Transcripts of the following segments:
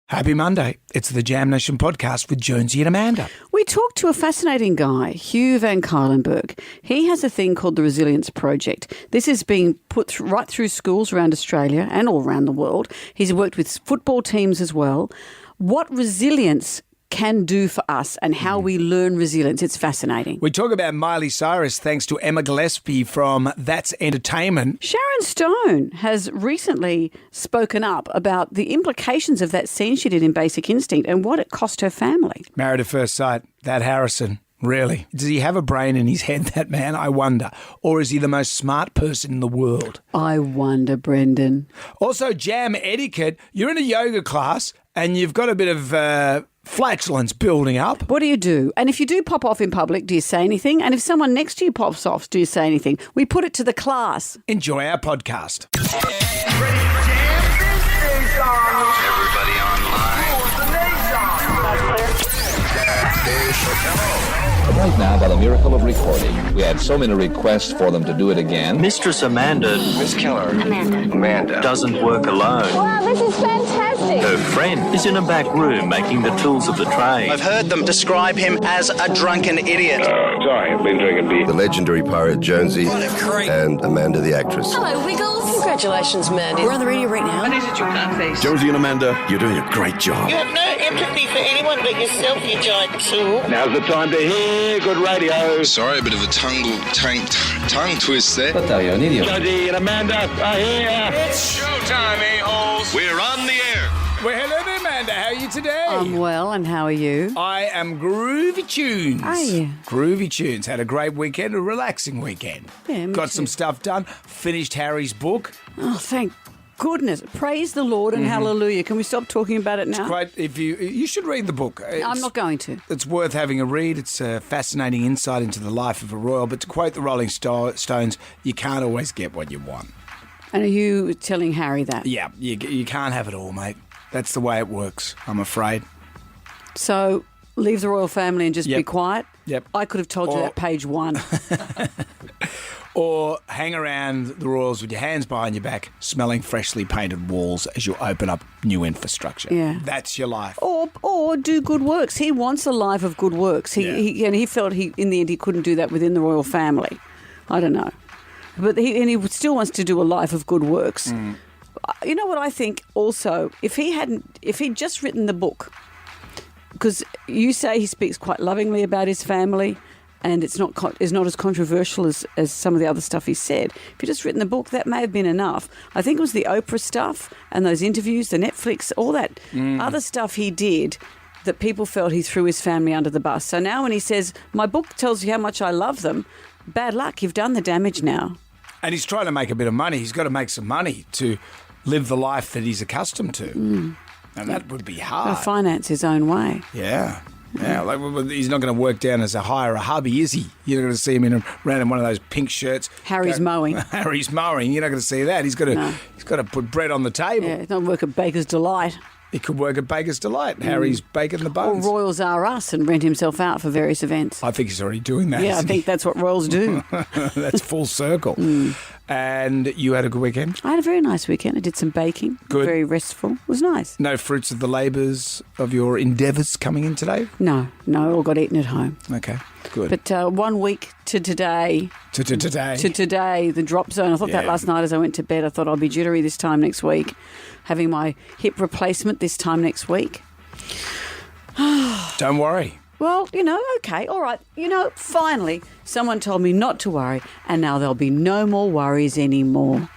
Happy Monday. It's the Jam Nation podcast with Jonesy and Amanda. We talked to a fascinating guy, Hugh Van Cuylenburg. He has a thing called the Resilience Project. This is being put right through schools around Australia and all around the world. He's worked with football teams as well. What resilience can do for us and how we learn resilience. It's fascinating. We talk about Miley Cyrus thanks to Emma Gillespie from That's Entertainment. Sharon Stone has recently spoken up about the implications of that scene she did in Basic Instinct and what it cost her family. Married at First Sight, that Harrison. Really? Does he have a brain in his head, that man? I wonder. Or is he the most smart person in the world? I wonder, Brendan. Also, Jam Etiquette. You're in a yoga class and you've got a bit of flatulence building up. What do you do? And if you do pop off in public, do you say anything? And if someone next to you pops off, do you say anything? We put it to the class. Enjoy our podcast. Everybody online. Right now, by the miracle of recording, we had so many requests for them to do it again. Mistress Amanda. Miss Keller. Amanda. Doesn't work alone. Wow, this is fantastic. Her friend is in a back room making the tools of the trade. I've heard them describe him as a drunken idiot. Sorry, I've been drinking beer. The legendary pirate Jonesy and Amanda the actress. Hello, Wiggles. Congratulations, Mandy. We're on the radio right now. What is it, you can't face? Jonesy and Amanda, you're doing a great job. You have no empathy for anyone but yourself, you giant tool. Now's the time to hear good radio. Sorry, a bit of a tongue twist there. You're an idiot. Jonesy and Amanda are here. It's showtime, a-holes. We're on the air. Well, hello there, Amanda. How are you today? I'm well, and how are you? I am Groovy Tunes. Are you? Groovy Tunes. Had a great weekend, a relaxing weekend. Yeah, me Got too. some stuff done. Finished Harry's book. Oh, thank goodness. Praise the Lord and hallelujah. Can we stop talking about it now? Quite. If you should read the book. I'm not going to. It's worth having a read. It's a fascinating insight into the life of a royal. But to quote the Rolling Stones, you can't always get what you want. And are you telling Harry that? Yeah, you can't have it all, mate. That's the way it works, I'm afraid. So leave the royal family and just Yep. be quiet? Yep. I could have told you Or- that page one. Or hang around the royals with your hands behind your back, smelling freshly painted walls as you open up new infrastructure. Yeah. That's your life. Or do good works. He wants a life of good works. He felt in the end he couldn't do that within the royal family. I don't know. But he still wants to do a life of good works. You know what I think also? If he'd just written the book, because you say he speaks quite lovingly about his family and it's not as controversial as some of the other stuff he said. If he'd just written the book, that may have been enough. I think it was the Oprah stuff and those interviews, the Netflix, all that other stuff he did that people felt he threw his family under the bus. So now when he says, my book tells you how much I love them, bad luck, you've done the damage now. And he's trying to make a bit of money. He's got to make some money to live the life that he's accustomed to. And that would be He'll hard. finance his own way. Yeah. Yeah, like he's not going to work down as a hire a hubby, is he? You're not going to see him around in one of those pink shirts. Harry's mowing. Harry's mowing. You're not going to see that. He's got to put bread on the table. Yeah, don't work at Baker's Delight. He could work at Baker's Delight. Harry's baking the Or buns. Royals Are Us and rent himself out for various events. I think he's already doing that. Yeah, I isn't think that's what royals do. he? That's full circle. And you had a good weekend? I had a very nice weekend. I did some baking. Good. Very restful. It was nice. No fruits of the labours of your endeavours coming in today? No, all got eaten at home. Okay, good. But 1 week to today, Today. the drop zone. I thought that Yeah. last night as I went to bed. I thought I'll be jittery this time next week. Having my hip replacement this time next week. Don't worry. Well, okay, all right. Finally, someone told me not to worry, and now there'll be no more worries anymore.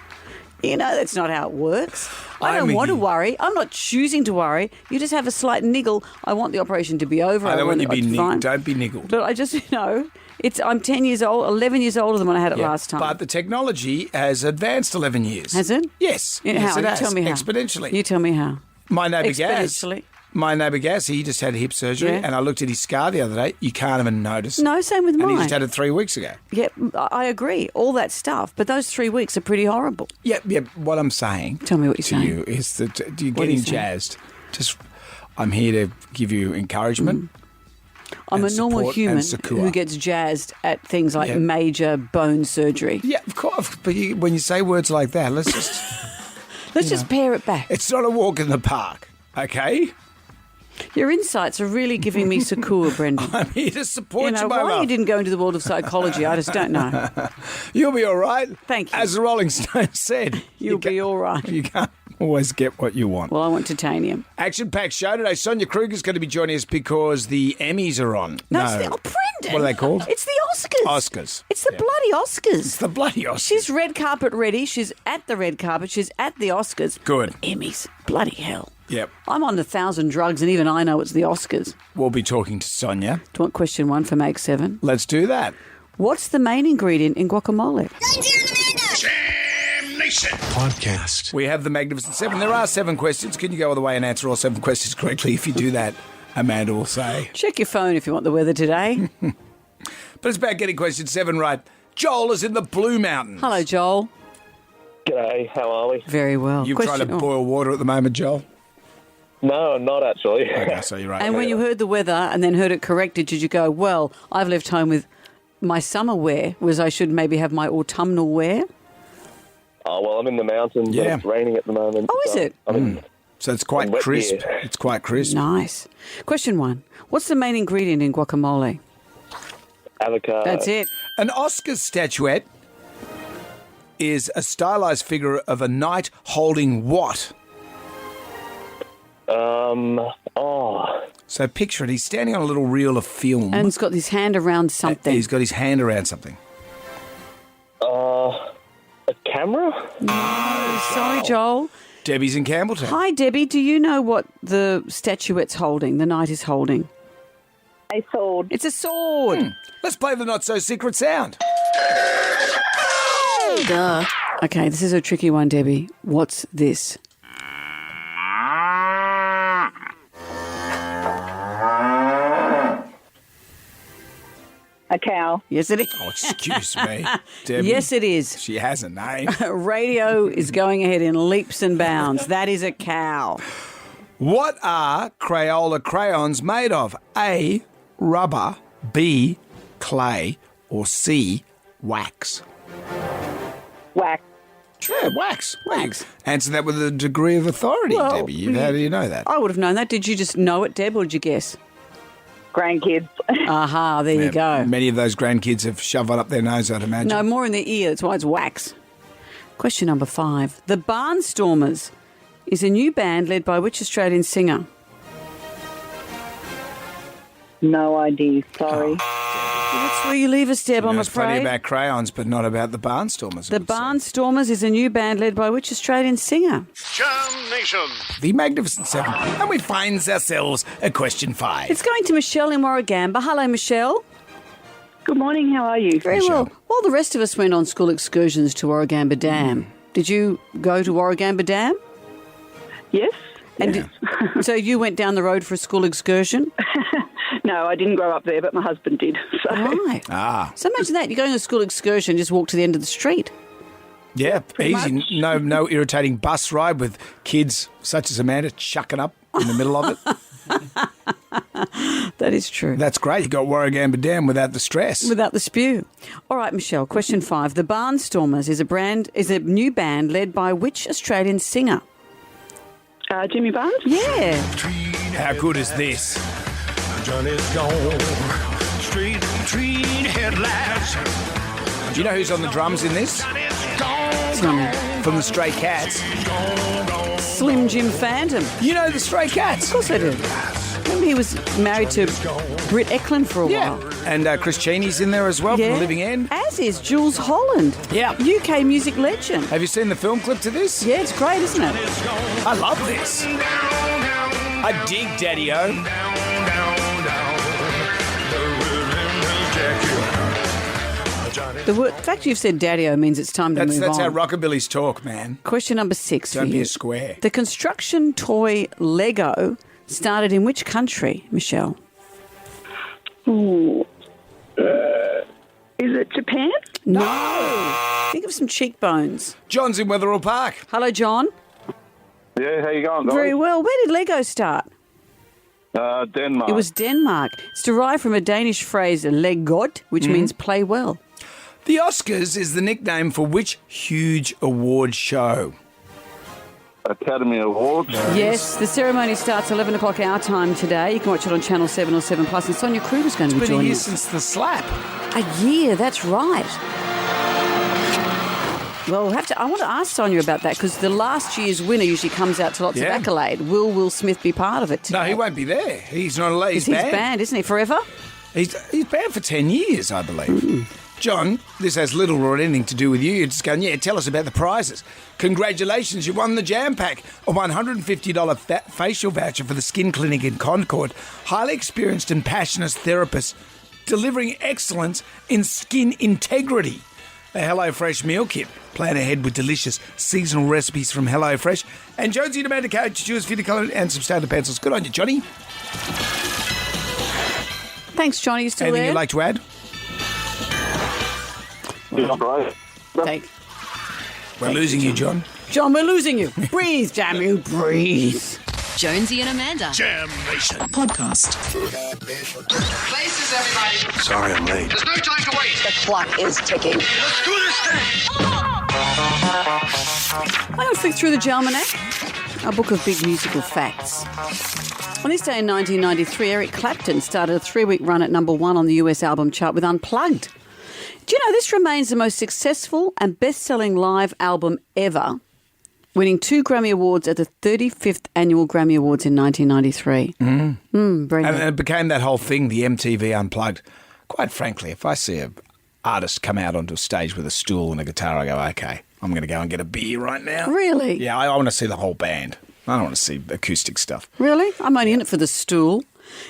That's not how it works. I don't want to worry. I'm not choosing to worry. You just have a slight niggle. I want the operation to be over. I don't want you to be fine. Don't be niggled. But I just, I'm 10 years old, 11 years older than when I had it last time. But the technology has advanced 11 years. Has it? Yes. Yeah, Yes, how? it You has. tell me how. Exponentially. You tell me how. My neighbour Gaz. Exponentially. My neighbour Gaz, he just had hip surgery, Yeah. and I looked at his scar the other day. You can't even notice. No, same with And mine. he just had it 3 weeks ago. Yeah, I agree. All that stuff. But those 3 weeks are pretty horrible. Yeah. What I'm saying Tell me what you're to saying. you is that you're What are you getting saying? jazzed. I'm here to give you encouragement. I'm and a normal support human and succour. who gets jazzed at things like Yeah. major bone surgery. Yeah, of course. But when you say words like that, let's just... Let's just pare it back. It's not a walk in the park. Okay? Your insights are really giving me succour, Brendan. I'm here to support you, my why love. you didn't go into the world of psychology, I just don't know. You'll be all right. Thank you. As the Rolling Stones said. You'll be all right. You can't always get what you want. Well, I want titanium. Action-packed show today. Sonia Kruger's going to be joining us because the Emmys are on. No, it's Brendan. What are they called? It's the Oscars. Oscars. It's the bloody Oscars. It's the bloody Oscars. She's red carpet ready. She's at the red carpet. She's at the Oscars. Good. Emmys. Bloody hell. Yep. I'm on 1,000 drugs and even I know it's the Oscars. We'll be talking to Sonia. Do you want question 1 for Mag 7? Let's do that. What's the main ingredient in guacamole? Podcast. We have the Magnificent 7. There are 7 questions. Can you go all the way and answer all 7 questions correctly? If you do that, Amanda will say. Check your phone if you want the weather today. But it's about getting question 7 right. Joel is in the Blue Mountains. Hello, Joel. G'day, how are we? Very well. You're trying to boil water at the moment, Joel? No, I'm not actually. Okay, so you're right. And when you heard the weather and then heard it corrected, did you go, well, I've left home with my summer wear, whereas I should maybe have my autumnal wear? Oh, well, I'm in the mountains. Yeah. And it's raining at the moment. Oh, is it? So it's quite wet crisp. here. It's quite crisp. Nice. Question 1. What's the main ingredient in guacamole? Avocado. That's it. An Oscar statuette is a stylized figure of a knight holding what? So picture it. He's standing on a little reel of film. And he's got his hand around something. He's got his hand around something. A camera? Sorry, Joel. Debbie's in Campbelltown. Hi, Debbie. Do you know what the statuette's holding, the knight is holding? A sword. It's a sword. Let's play the not-so-secret sound. Duh. Okay, this is a tricky one, Debbie. What's this? A cow. Yes, it is. Oh, excuse me, Debbie. Yes, it is. She has a name. Radio is going ahead in leaps and bounds. That is a cow. What are Crayola crayons made of? A, rubber, B, clay, or C, wax? Wax. Yeah, wax. Answer that with a degree of authority, Well, Debbie. How do you know that? I would have known that. Did you just know it, Deb, or did you guess? Grandkids. Aha, there you go. Many of those grandkids have shoved one up their nose, I'd imagine. No, more in the ear. That's why it's wax. Question number 5. The Barnstormers is a new band led by which Australian singer? No idea. Sorry. That's where you leave us, Deb, I'm Knows plenty afraid. about crayons, but not about the Barnstormers. The Barnstormers is a new band led by which Australian singer? Jam Nation. The Magnificent 7. And we find ourselves at question 5. It's going to Michelle in Warragamba. Hello, Michelle. Good morning. How are you? Very Michelle. well. While the rest of us went on school excursions to Warragamba Dam, did you go to Warragamba Dam? Yes. And so you went down the road for a school excursion? No, I didn't grow up there, but my husband did. So. Right. Ah. So imagine that. You're going on a school excursion, just walk to the end of the street. Yeah, easy. No irritating bus ride with kids such as Amanda chucking up in the middle of it. That is true. That's great. You got Warragamba Dam without the stress. Without the spew. All right, Michelle, question 5. The Barnstormers is a new band led by which Australian singer? Jimmy Barnes? Yeah. How good is this? Johnny's gone. Street headlights. Do you know who's on the drums in this? From the Stray Cats. Slim Jim Phantom. You know the Stray Cats? Of course I do. Remember he was married to Britt Eklund for a while. And Chris Cheney's in there as well from The Living End. As is Jules Holland. Yeah. UK music legend. Have you seen the film clip to this? Yeah, it's great, isn't it? I love this. I dig Daddy-O. The fact you've said Daddy-O means it's time to move That's on. how rockabilly's talk, man. Question number 6 Don't for be you. a square. The construction toy Lego started in which country, Michelle? Ooh. Is it Japan? No. Think of some cheekbones. John's in Wetherill Park. Hello, John. Yeah, how you going, guys? Very well. Where did Lego start? Denmark. It was Denmark. It's derived from a Danish phrase, "leg godt," which means play well. The Oscars is the nickname for which huge award show? Academy Awards. Yes, the ceremony starts 11 o'clock our time today. You can watch it on Channel 7 or 7 Plus. And Sonia Kruger's going to be It's been a joining year us. since the slap. A year, that's right. Well, I want to ask Sonia about that because the last year's winner usually comes out to lots of accolade. Will Will Smith be part of it today? No, he won't be there. He's not allowed. He's He's banned. banned, isn't he? Forever? He's banned for 10 years, I believe. John, this has little or anything to do with you. You're just going, tell us about the prizes. Congratulations, you won the Jam Pack, a $150 facial voucher for the Skin Clinic in Concord. Highly experienced and passionate therapists delivering excellence in skin integrity. A HelloFresh meal kit. Plan ahead with delicious seasonal recipes from HelloFresh. And Jonesy demanded a carrot, choose for the colour and some standard pencils. Good on you, Johnny. Thanks, Johnny. You still Anything there? you'd like to add? Right. We're losing you, John. John, we're losing you. Breathe, damn you, breathe. Jonesy and Amanda. Jam Nation. Podcast. Places, everybody. Sorry I'm late. There's no time to waste. The clock is ticking. Let's do this thing. I'm going to flick through the Jalmanac, a book of big musical facts. On this day in 1993, Eric Clapton started a 3-week run at number 1 on the US album chart with Unplugged. Do you know this remains the most successful and best-selling live album ever, winning 2 Grammy Awards at the 35th Annual Grammy Awards in 1993. Brendan. And it became that whole thing, the MTV Unplugged. Quite frankly, if I see an artist come out onto a stage with a stool and a guitar, I go, okay, I'm going to go and get a beer right now. Really? Yeah, I want to see the whole band. I don't want to see acoustic stuff. Really? I'm only in it for the stool.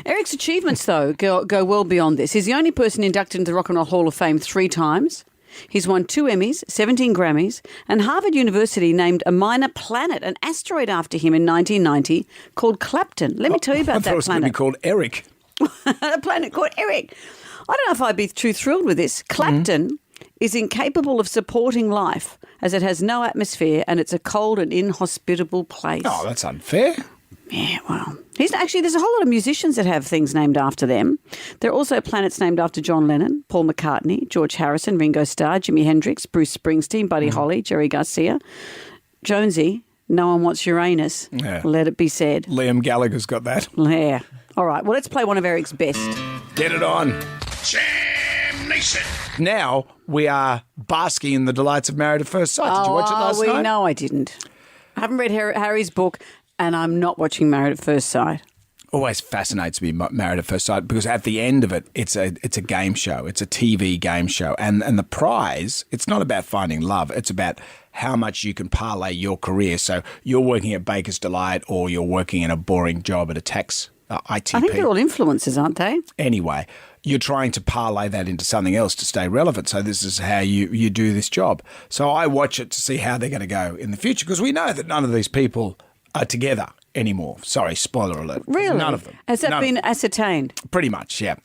Eric's achievements, though, go well beyond this. He's the only person inducted into the Rock and Roll Hall of Fame 3 times. He's won 2 Emmys, 17 Grammys, and Harvard University named a minor planet, an asteroid after him in 1990 called Clapton. Let me tell you about I thought that it was going to be planet. called Eric. A planet called Eric. I don't know if I'd be too thrilled with this. Clapton is incapable of supporting life as it has no atmosphere and it's a cold and inhospitable place. Oh, that's unfair. Yeah, well, there's a whole lot of musicians that have things named after them. There are also planets named after John Lennon, Paul McCartney, George Harrison, Ringo Starr, Jimi Hendrix, Bruce Springsteen, Buddy Holly, Jerry Garcia. Jonesy, no one wants Uranus. Yeah. Let it be said. Liam Gallagher's got that. Yeah. All right, well, let's play one of Eric's best. Get it on. Jam Nation. Now we are basking in the delights of Married at First Sight. Did you watch it last night? No, I didn't. I haven't read Harry's book and I'm not watching Married at First Sight. Always fascinates me, Married at First Sight, because at the end of it, it's a game show. It's a TV game show. And the prize, it's not about finding love. It's about how much you can parlay your career. So you're working at Baker's Delight or you're working in a boring job at a tax ITP. I think they're all influencers, aren't they? Anyway, you're trying to parlay that into something else to stay relevant. So this is how you do this job. So I watch it to see how they're going to go in the future, because we know that none of these people are together anymore. Sorry, spoiler alert. Really? None of them. Has that None been of them. ascertained? Pretty much, yeah.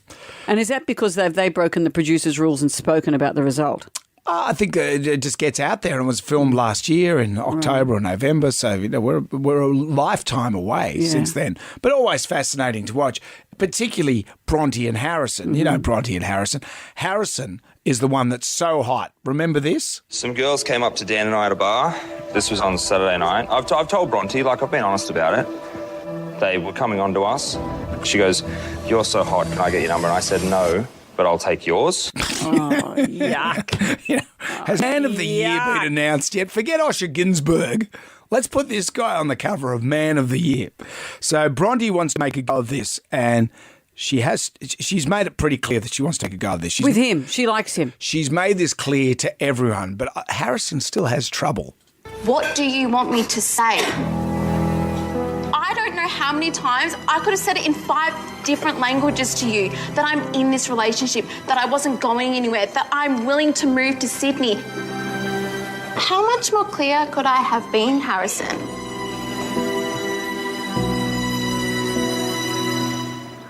And is that because they've broken the producers' rules and spoken about the result? I think it just gets out there and was filmed last year in October or November. So, we're a lifetime away since then. But always fascinating to watch, particularly Bronte and Harrison. You know Bronte and Harrison. Harrison is the one that's so hot. Remember this? Some girls came up to Dan and I at a bar. This was on Saturday night. I've told Bronte, I've been honest about it. They were coming on to us. She goes, "You're so hot, can I get your number?" And I said, "No, but I'll take yours." Oh, yuck. Has Man of the Year been announced yet? Forget Osher Ginsburg. Let's put this guy on the cover of Man of the Year. So Bronte wants to make a go of this, and she's made it pretty clear that she wants to take a go of this. With him. She likes him. She's made this clear to everyone, but Harrison still has trouble. What do you want me to say? I don't know how many times I could have said it in 5 different languages to you, that I'm in this relationship, that I wasn't going anywhere, that I'm willing to move to Sydney. How much more clear could I have been, Harrison?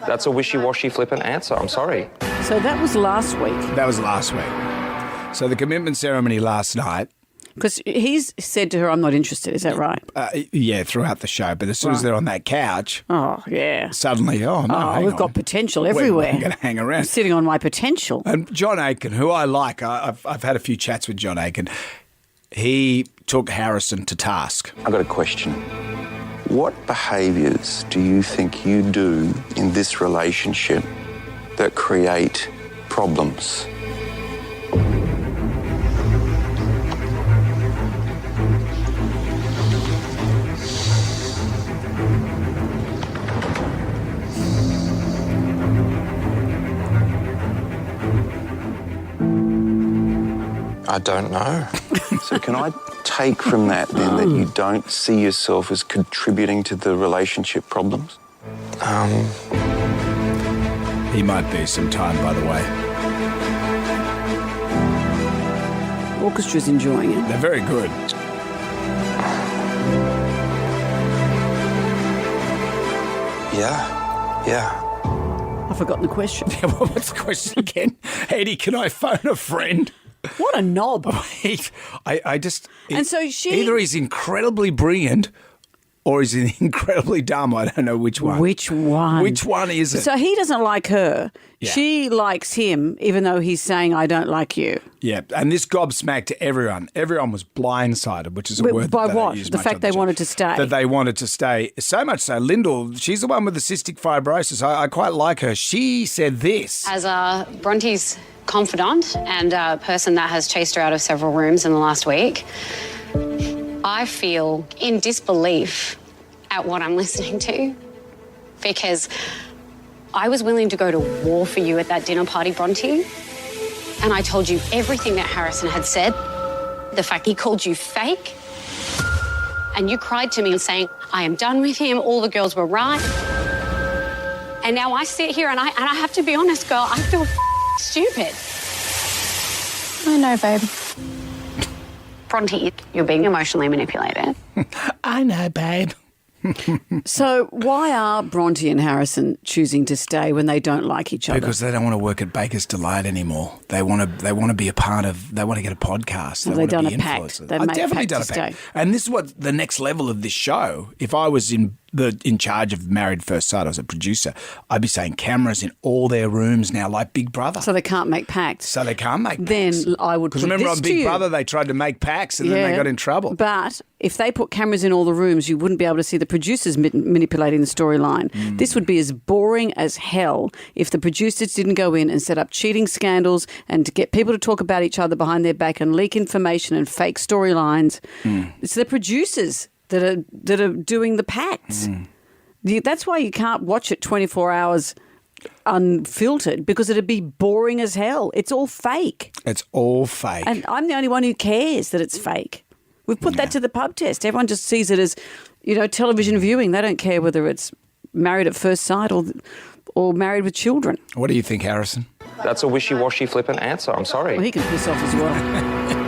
That's a wishy-washy flippant answer. I'm sorry. So that was last week. That was last week. So the commitment ceremony last night. Because he's said to her, "I'm not interested." Is that right? Yeah, throughout the show. But as soon as they're on that couch, suddenly, we've got potential everywhere. We're going to hang around. I'm sitting on my potential. And John Aiken, who I like, I've had a few chats with John Aiken. He took Harrison to task. I've got a question. What behaviours do you think you do in this relationship that create problems? I don't know. So can I take from that then that you don't see yourself as contributing to the relationship problems? He might be some time, by the way. Orchestra's enjoying it. They're very good. Yeah. I've forgotten the question. What's the question again? Eddie, can I phone a friend? What a knob. And so either he's incredibly brilliant or he's incredibly dumb. I don't know which one. Which one? Which one is it? So he doesn't like her. Yeah. She likes him, even though he's saying, I don't like you. Yeah, and this gobsmacked everyone. Everyone was blindsided, which is a word by that they don't what? use The much fact on they show. wanted to stay. That they wanted to stay. So much so, Lyndall, she's the one with the cystic fibrosis. I quite like her. She said this. As Bronte's confidant and a person that has chased her out of several rooms in the last week, I feel in disbelief at what I'm listening to, because I was willing to go to war for you at that dinner party, Bronte, and I told you everything that Harrison had said, the fact he called you fake, and you cried to me saying, I am done with him, all the girls were right. And now I sit here and I have to be honest, girl, I feel stupid. I know, babe. Bronte, you're being emotionally manipulated. I know, babe. So why are Bronte and Harrison choosing to stay when they don't like each other? Because they don't want to work at Baker's Delight anymore. They want to be a part of. They want to get a podcast. Have they done a pact? I've definitely done a pact. And this is what the next level of this show. If I was in charge of Married First Sight, I was a producer, I'd be saying cameras in all their rooms now, like Big Brother. So they can't make pacts. So they can't make pacts. Then I would put Because remember this on to Big you. Brother, they tried to make pacts and then they got in trouble. But if they put cameras in all the rooms, you wouldn't be able to see the producers manipulating the storyline. This would be as boring as hell if the producers didn't go in and set up cheating scandals and to get people to talk about each other behind their back and leak information and fake storylines. It's the producers that are doing the pacts. That's why you can't watch it 24 hours unfiltered, because it'd be boring as hell. It's all fake. It's all fake. And I'm the only one who cares that it's fake. We've put that to the pub test. Everyone just sees it as, television viewing. They don't care whether it's Married at First Sight or Married with Children. What do you think, Harrison? That's a wishy-washy flippant answer. I'm sorry. Well, he can piss off as well.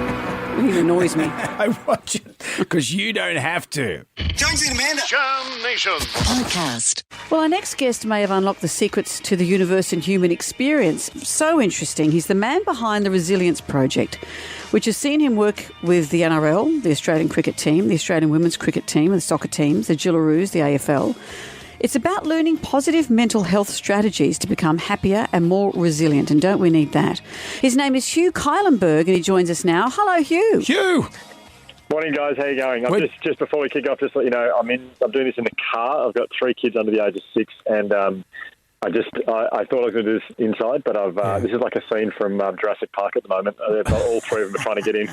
He annoys me. I watch it because you don't have to. Jonesy and Amanda. Jam Nation. Podcast. Well, our next guest may have unlocked the secrets to the universe and human experience. So interesting. He's the man behind the Resilience Project, which has seen him work with the NRL, the Australian cricket team, the Australian women's cricket team, the soccer teams, the Gillaroos, the AFL. It's about learning positive mental health strategies to become happier and more resilient, and don't we need that? His name is Hugh Kylenberg, and he joins us now. Hello, Hugh. Hugh! Morning, guys. How you going? Just before we kick off, just to let you know, I'm doing this in the car. I've got 3 kids under the age of 6, and I thought I was going to do this inside, but this is like a scene from Jurassic Park at the moment. All 3 of them are trying to get in.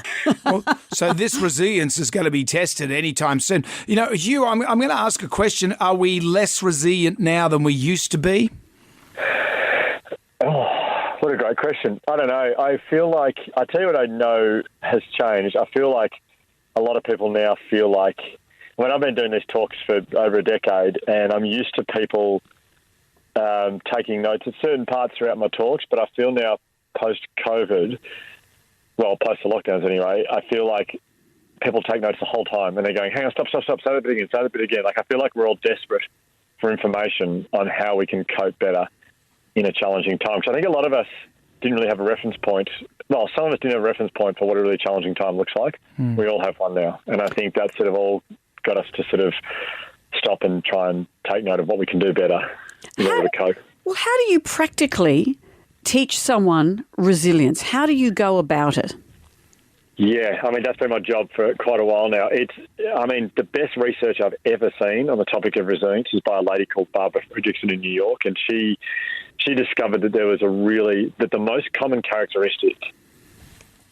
Well, so this resilience is going to be tested anytime soon. Hugh, I'm going to ask a question. Are we less resilient now than we used to be? Oh, what a great question. I don't know. I feel like, I tell you what I know has changed. I feel like a lot of people now feel like, when I've been doing these talks for over a decade, and I'm used to people taking notes at certain parts throughout my talks, but I feel now post-COVID, well, post the lockdowns anyway, I feel like people take notes the whole time and they're going, hang on, stop, say that bit again. Like, I feel like we're all desperate for information on how we can cope better in a challenging time. Because I think a lot of us didn't really have a reference point. Well, some of us didn't have a reference point for what a really challenging time looks like. We all have one now. And I think that sort of all got us to sort of stop and try and take note of what we can do better in order to cope. Well, how do you practically teach someone resilience? How do you go about it? Yeah, I mean, that's been my job for quite a while now. The best research I've ever seen on the topic of resilience is by a lady called Barbara Fredrickson in New York, and she discovered that there was the most common characteristic,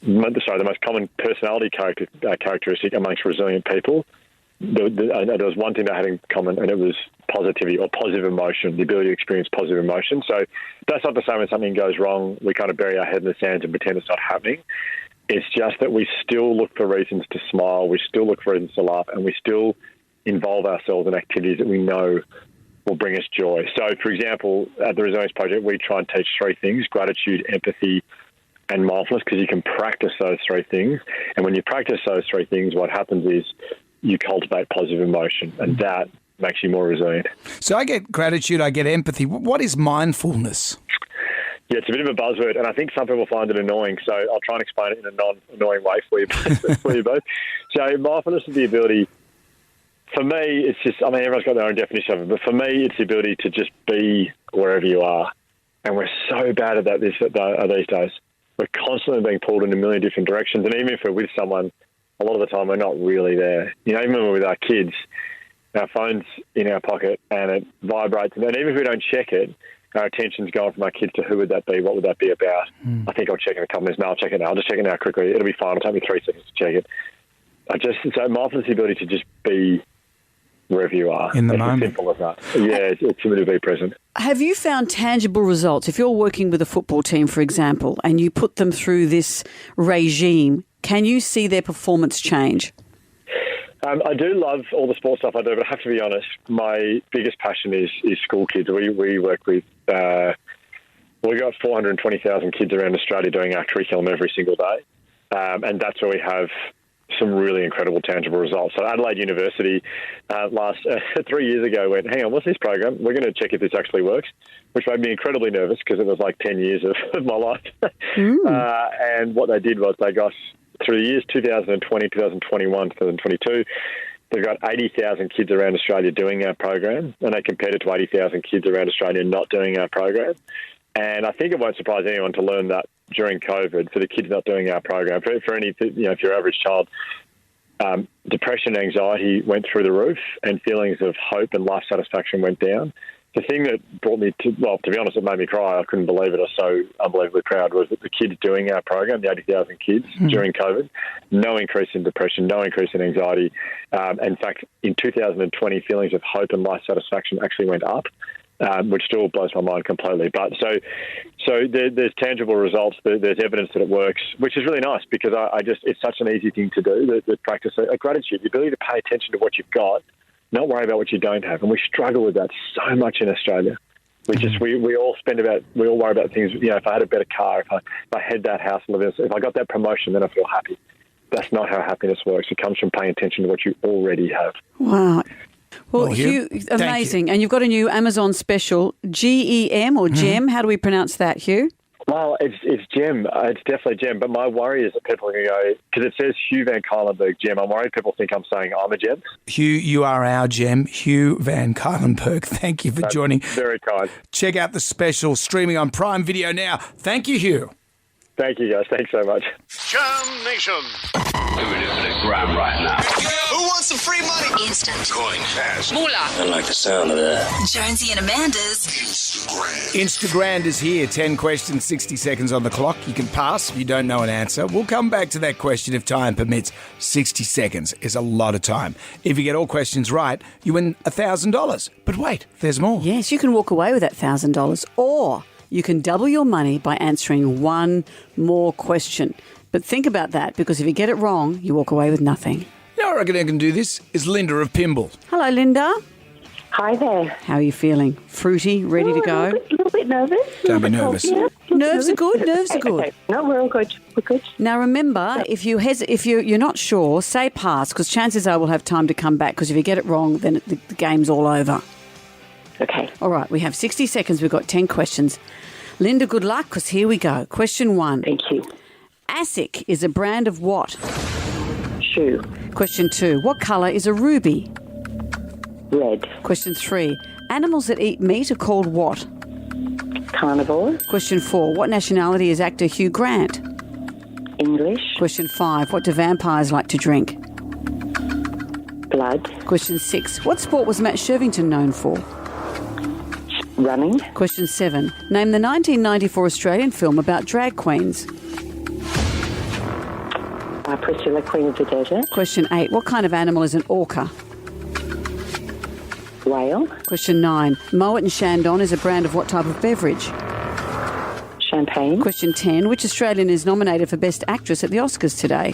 the most common personality characteristic amongst resilient people, there was one thing they had in common, and it was positivity or positive emotion, the ability to experience positive emotion. So that's not the same when something goes wrong, we kind of bury our head in the sand and pretend it's not happening. It's just that we still look for reasons to smile, we still look for reasons to laugh, and we still involve ourselves in activities that we know will bring us joy. So, for example, at the Resilience Project, we try and teach 3 things: gratitude, empathy, and mindfulness, because you can practice those 3 things. And when you practice those 3 things, what happens is you cultivate positive emotion, and that makes you more resilient. So I get gratitude, I get empathy. What is mindfulness? Yeah, it's a bit of a buzzword, and I think some people find it annoying, so I'll try and explain it in a non-annoying way for you both. So mindfulness is the ability, for me, it's just, everyone's got their own definition of it, but for me, it's the ability to just be wherever you are. And we're so bad at that these days. We're constantly being pulled in a million different directions, and even if we're with someone, a lot of the time we're not really there. Even when we're with our kids, our phone's in our pocket and it vibrates, and even if we don't check it, our attention's going from our kids to who would that be, what would that be about. I think I'll check in a couple minutes. No, I'll check it now. I'll just check it now quickly. It'll be fine. It'll take me 3 seconds to check it. So mindfulness is the ability to just be wherever you are. In the moment. As simple as that. Yeah, it's simply to be present. Have you found tangible results? If you're working with a football team, for example, and you put them through this regime, can you see their performance change? I do love all the sports stuff I do, but I have to be honest, my biggest passion is school kids. We work with, we got 420,000 kids around Australia doing our curriculum every single day, and that's where we have some really incredible tangible results. So Adelaide University 3 years ago went, hang on, what's this program? We're going to check if this actually works, which made me incredibly nervous because it was like 10 years of my life. And what they did was they got, through the years 2020, 2021, 2022, they've got 80,000 kids around Australia doing our program, and they compared it to 80,000 kids around Australia not doing our program. And I think it won't surprise anyone to learn that during COVID, for the kids not doing our program, for any, if your average child, depression, anxiety went through the roof, and feelings of hope and life satisfaction went down. The thing that brought me to be honest, it made me cry. I couldn't believe it. I was so unbelievably proud, was that the kids doing our program, the 80,000 kids during COVID, no increase in depression, no increase in anxiety. In fact, in 2020, feelings of hope and life satisfaction actually went up, which still blows my mind completely. But so there's tangible results. There's evidence that it works, which is really nice, because it's such an easy thing to do. The practice of gratitude, the ability to pay attention to what you've got, not worry about what you don't have. And we struggle with that so much in Australia. We all worry about things. If I had a better car, if I had that house, if I got that promotion, then I feel happy. That's not how happiness works. It comes from paying attention to what you already have. Wow. Well, Hugh, amazing. And you've got a new Amazon special, GEM or GEM. How do we pronounce that, Hugh? Well, it's Gem. It's definitely Gem. But my worry is that people are going to go, because it says Hugh Van Cuylenberg Gem. I'm worried people think I'm saying I'm a gem. Hugh, you are our gem. Hugh Van Cuylenberg, thank you for joining. Very kind. Check out the special streaming on Prime Video now. Thank you, Hugh. Thank you, guys. Thanks so much. Jam Nation. Doing it for the gram right now. Who wants some free money? Instant. Coin fast. Moolah. I like the sound of that. Jonesy and Amanda's Instagram is here. 10 questions, 60 seconds on the clock. You can pass if you don't know an answer. We'll come back to that question if time permits. 60 seconds is a lot of time. If you get all questions right, you win $1,000. But wait, there's more. Yes, you can walk away with that $1,000, or you can double your money by answering one more question. But think about that, because if you get it wrong, you walk away with nothing. You know, I reckon I can do this is Linda of Pymble. Hello, Linda. Hi there. How are you feeling? Fruity, ready to go? A little bit nervous. Don't be nervous. Yeah, Nerves are good. Nerves are good. Okay. No, we're all good. We're good. Now remember, if you're not sure, say pass, because chances are we'll have time to come back. Because if you get it wrong, then the game's all over. Okay. All right, we have 60 seconds. We've got 10 questions. Linda, good luck, because here we go. Question 1. Thank you. ASIC is a brand of what? Shoe. Question 2. What colour is a ruby? Red. Question 3. Animals that eat meat are called what? Carnivore. Question 4. What nationality is actor Hugh Grant? English. Question 5. What do vampires like to drink? Blood. Question 6. What sport was Matt Shirvington known for? Running. Question 7. Name the 1994 Australian film about drag queens. Priscilla, Queen of the Desert. Question 8. What kind of animal is an orca? Whale. Question 9. Moet and Chandon is a brand of what type of beverage? Champagne. Question 10. Which Australian is nominated for Best Actress at the Oscars today?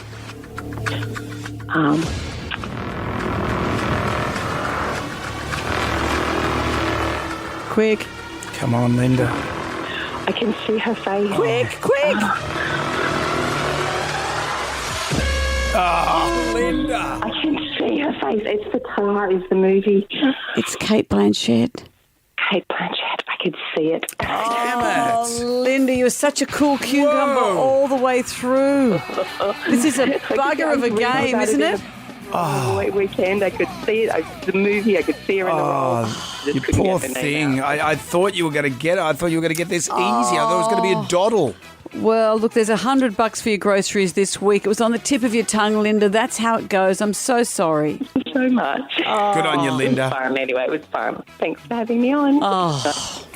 Quick. Come on, Linda. I can see her face. Quick. Oh, Linda. I can see her face. It's The Tar is the movie. It's Kate Blanchett. Kate Blanchett. I could see it. Damn it. Linda, you're such a cool cucumber all the way through. This is a bugger of a game, isn't it? Weekend, I could see it. The movie, I could see her in the role. You poor thing. I thought you were going to get it. I thought you were going to get this easy. I thought it was going to be a doddle. Well, look, there's $100 for your groceries this week. It was on the tip of your tongue, Linda. That's how it goes. I'm so sorry. Thank you so much. Good on you, Linda. It was fun anyway. It was fun. Thanks for having me on.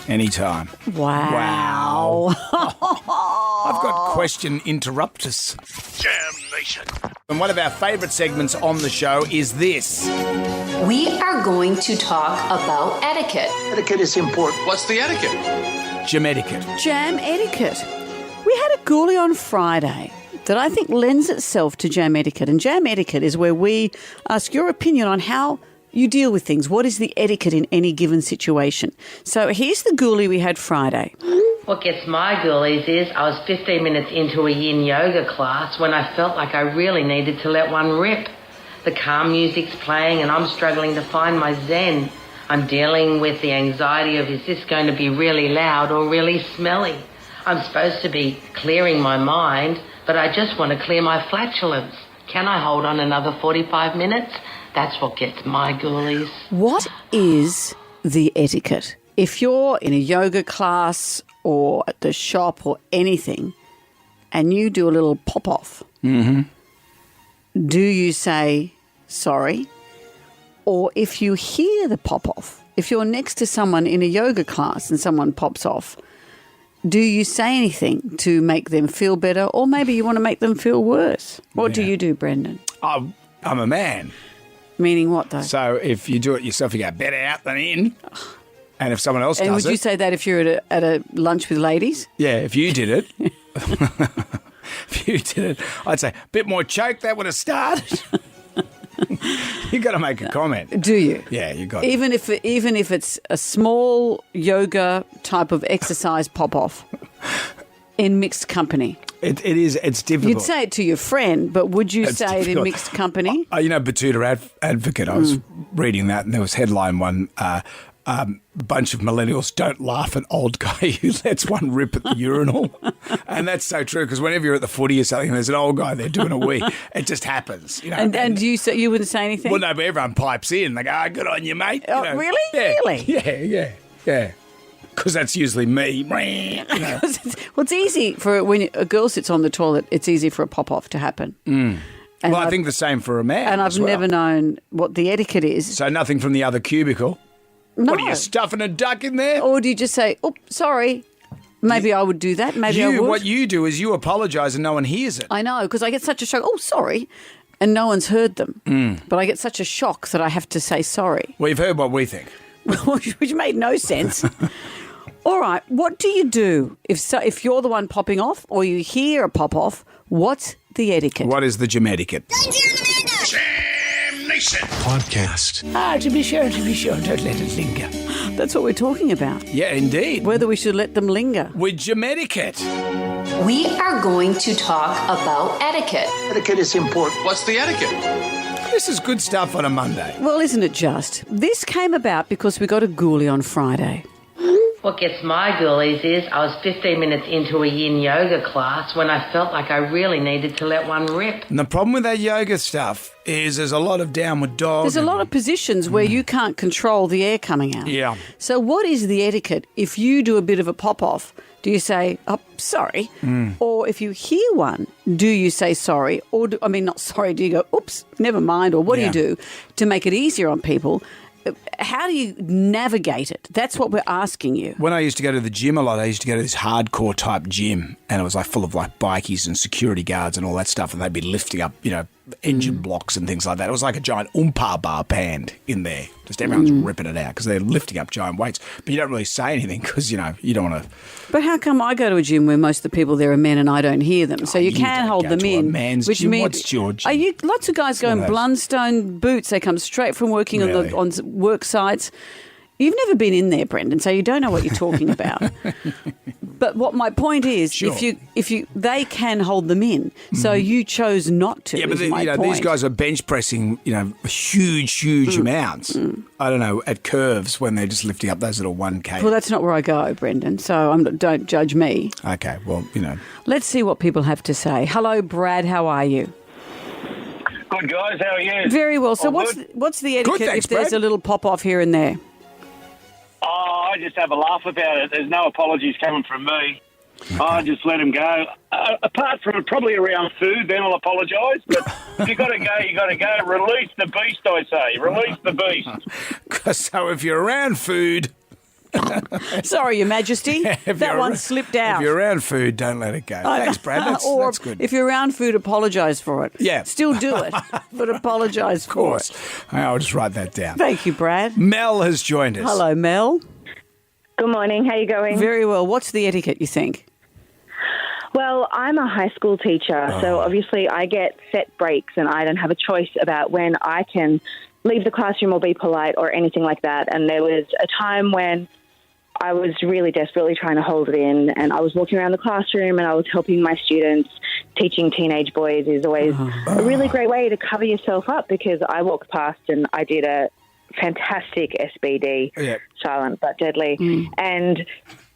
Anytime. Wow. I've got question interruptus. Jam Nation. And one of our favourite segments on the show is this. We are going to talk about etiquette. Etiquette is important. What's the etiquette? Jam etiquette. Jam etiquette. We had a ghoulie on Friday that I think lends itself to jam etiquette. And jam etiquette is where we ask your opinion on how you deal with things. What is the etiquette in any given situation? So here's the ghoulie we had Friday. What gets my ghoulies is I was 15 minutes into a yin yoga class when I felt like I really needed to let one rip. The calm music's playing and I'm struggling to find my zen. I'm dealing with the anxiety of, is this going to be really loud or really smelly? I'm supposed to be clearing my mind, but I just want to clear my flatulence. Can I hold on another 45 minutes? That's what gets my ghoulies. What is the etiquette? If you're in a yoga class or at the shop or anything and you do a little pop-off, do you say sorry? Or if you hear the pop-off, if you're next to someone in a yoga class and someone pops off, do you say anything to make them feel better, or maybe you want to make them feel worse? What do you do, Brendan? I'm a man. Meaning what, though? So if you do it yourself, you go better out than in. And if someone else does it... And would you say that if you're at a lunch with ladies? Yeah, if you did it... if you did it, I'd say, bit more choke, that would have started. You got to make a comment. Do you? Yeah, you got even to. Even if it's a small yoga type of exercise pop-off in mixed company. It's difficult. You'd say it to your friend, but would you say difficult. it in mixed company? You know, Batuta Advocate, I was reading that and there was headline one, bunch of millennials don't laugh at old guy who lets one rip at the urinal. And that's so true, because whenever you're at the footy or something and there's an old guy there doing a wee, it just happens. You know? And you wouldn't say anything? Well, no, but everyone pipes in. They go, good on you, mate. Oh, you know, really? Yeah, Really? Yeah. Because that's usually me. You know. It's easy for when a girl sits on the toilet, it's easy for a pop-off to happen. Well, I think the same for a man. And I've never known what the etiquette is. So nothing from the other cubicle? No. What, are you stuffing a duck in there? Or do you just say, oh, sorry, maybe I would do that, maybe I would? What you do is you apologise and no one hears it. I know, because I get such a shock, oh, sorry, and no one's heard them. But I get such a shock that I have to say sorry. Well, you've heard what we think. Which made no sense. All right, what do you do if you're the one popping off or you hear a pop-off? What's the etiquette? What is the jam etiquette? Jam Nation podcast. To be sure, don't let it linger. That's what we're talking about. Yeah, indeed. Whether we should let them linger. With jam etiquette. We are going to talk about etiquette. Etiquette is important. What's the etiquette? This is good stuff on a Monday. Well, isn't it just? This came about because we got a ghoulie on Friday. What gets my girlies is I was 15 minutes into a yin yoga class when I felt like I really needed to let one rip. And the problem with that yoga stuff is there's a lot of downward dog. There's a lot of positions where you can't control the air coming out. Yeah. So what is the etiquette if you do a bit of a pop-off? Do you say, oh, sorry? Or if you hear one, do you say sorry? Or, not sorry, do you go, oops, never mind? Or what do you do to make it easier on people? How do you navigate it? That's what we're asking you. When I used to go to the gym a lot, I used to go to this hardcore type gym, and it was like full of like bikies and security guards and all that stuff, and they'd be lifting up, engine blocks and things like that. It was like a giant Oompa bar band in there. Just everyone's ripping it out because they're lifting up giant weights. But you don't really say anything because, you don't want to... But how come I go to a gym where most of the people there are men and I don't hear them? So you can hold them in. A man's which gym. means, What's your gym? Lots of guys go in Blundstone boots. They come straight from working on work sites. You've never been in there, Brendan, so you don't know what you're talking about. But what my point is, if you they can hold them in, so you chose not to. Yeah, but point. These guys are bench pressing, huge amounts. I don't know, at curves when they're just lifting up those little 1K. Well, that's not where I go, Brendan. So don't judge me. Okay, well, Let's see what people have to say. Hello, Brad. How are you? Good, guys. How are you? Very well. So what's the etiquette thanks, if there's Brad. a little pop off here and there? Oh, I just have a laugh about it. There's no apologies coming from me. Okay. I just let them go. Apart from probably around food, then I'll apologise. But if you got to go, you got to go. Release the beast, I say. Release the beast. So if you're around food... Sorry, Your Majesty. That one slipped out. If you're around food, don't let it go. Thanks, Brad. That's good. If you're around food, apologise for it. Yeah. Still do it, but apologise for it. Of course. I'll just write that down. Thank you, Brad. Mel has joined us. Hello, Mel. Good morning. How are you going? Very well. What's the etiquette, you think? Well, I'm a high school teacher, so obviously I get set breaks and I don't have a choice about when I can leave the classroom or be polite or anything like that. And there was a time when I was really desperately trying to hold it in, and I was walking around the classroom and I was helping my students. Teaching teenage boys is always a really great way to cover yourself up, because I walked past and I did a fantastic SBD, silent but deadly, and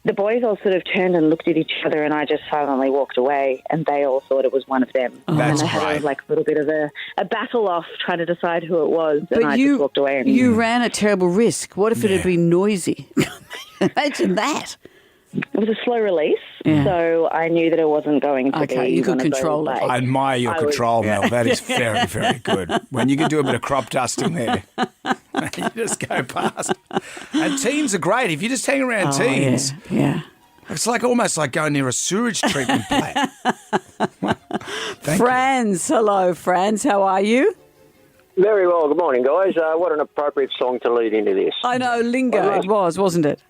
the boys all sort of turned and looked at each other, and I just silently walked away, and they all thought it was one of them. That's and I had a little bit of a battle off trying to decide who it was, and I just walked away. And you ran a terrible risk. What if it had been noisy? Imagine that. It was a slow release, so I knew that it wasn't going to be. You could control it. I admire your control, Mel. That is very, very good. When you can do a bit of crop dusting there, you just go past. And teens are great. If you just hang around teens, it's almost like going near a sewage treatment plant. Franz, hello, Franz. How are you? Very well. Good morning, guys. What an appropriate song to lead into this. I know, Lingo. It was, wasn't it?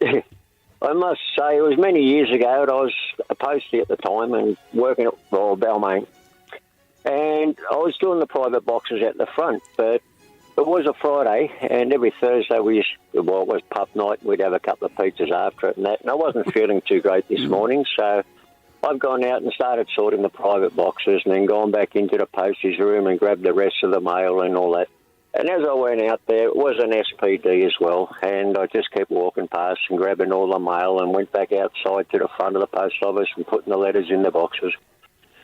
I must say, it was many years ago, and I was a postie at the time and working at Royal Balmain. And I was doing the private boxes at the front, but it was a Friday, and every Thursday it was pub night, and we'd have a couple of pizzas after it and that. And I wasn't feeling too great this morning, so I've gone out and started sorting the private boxes and then gone back into the posties room and grabbed the rest of the mail and all that. And as I went out there, it was an SPD as well, and I just kept walking past and grabbing all the mail and went back outside to the front of the post office and putting the letters in the boxes.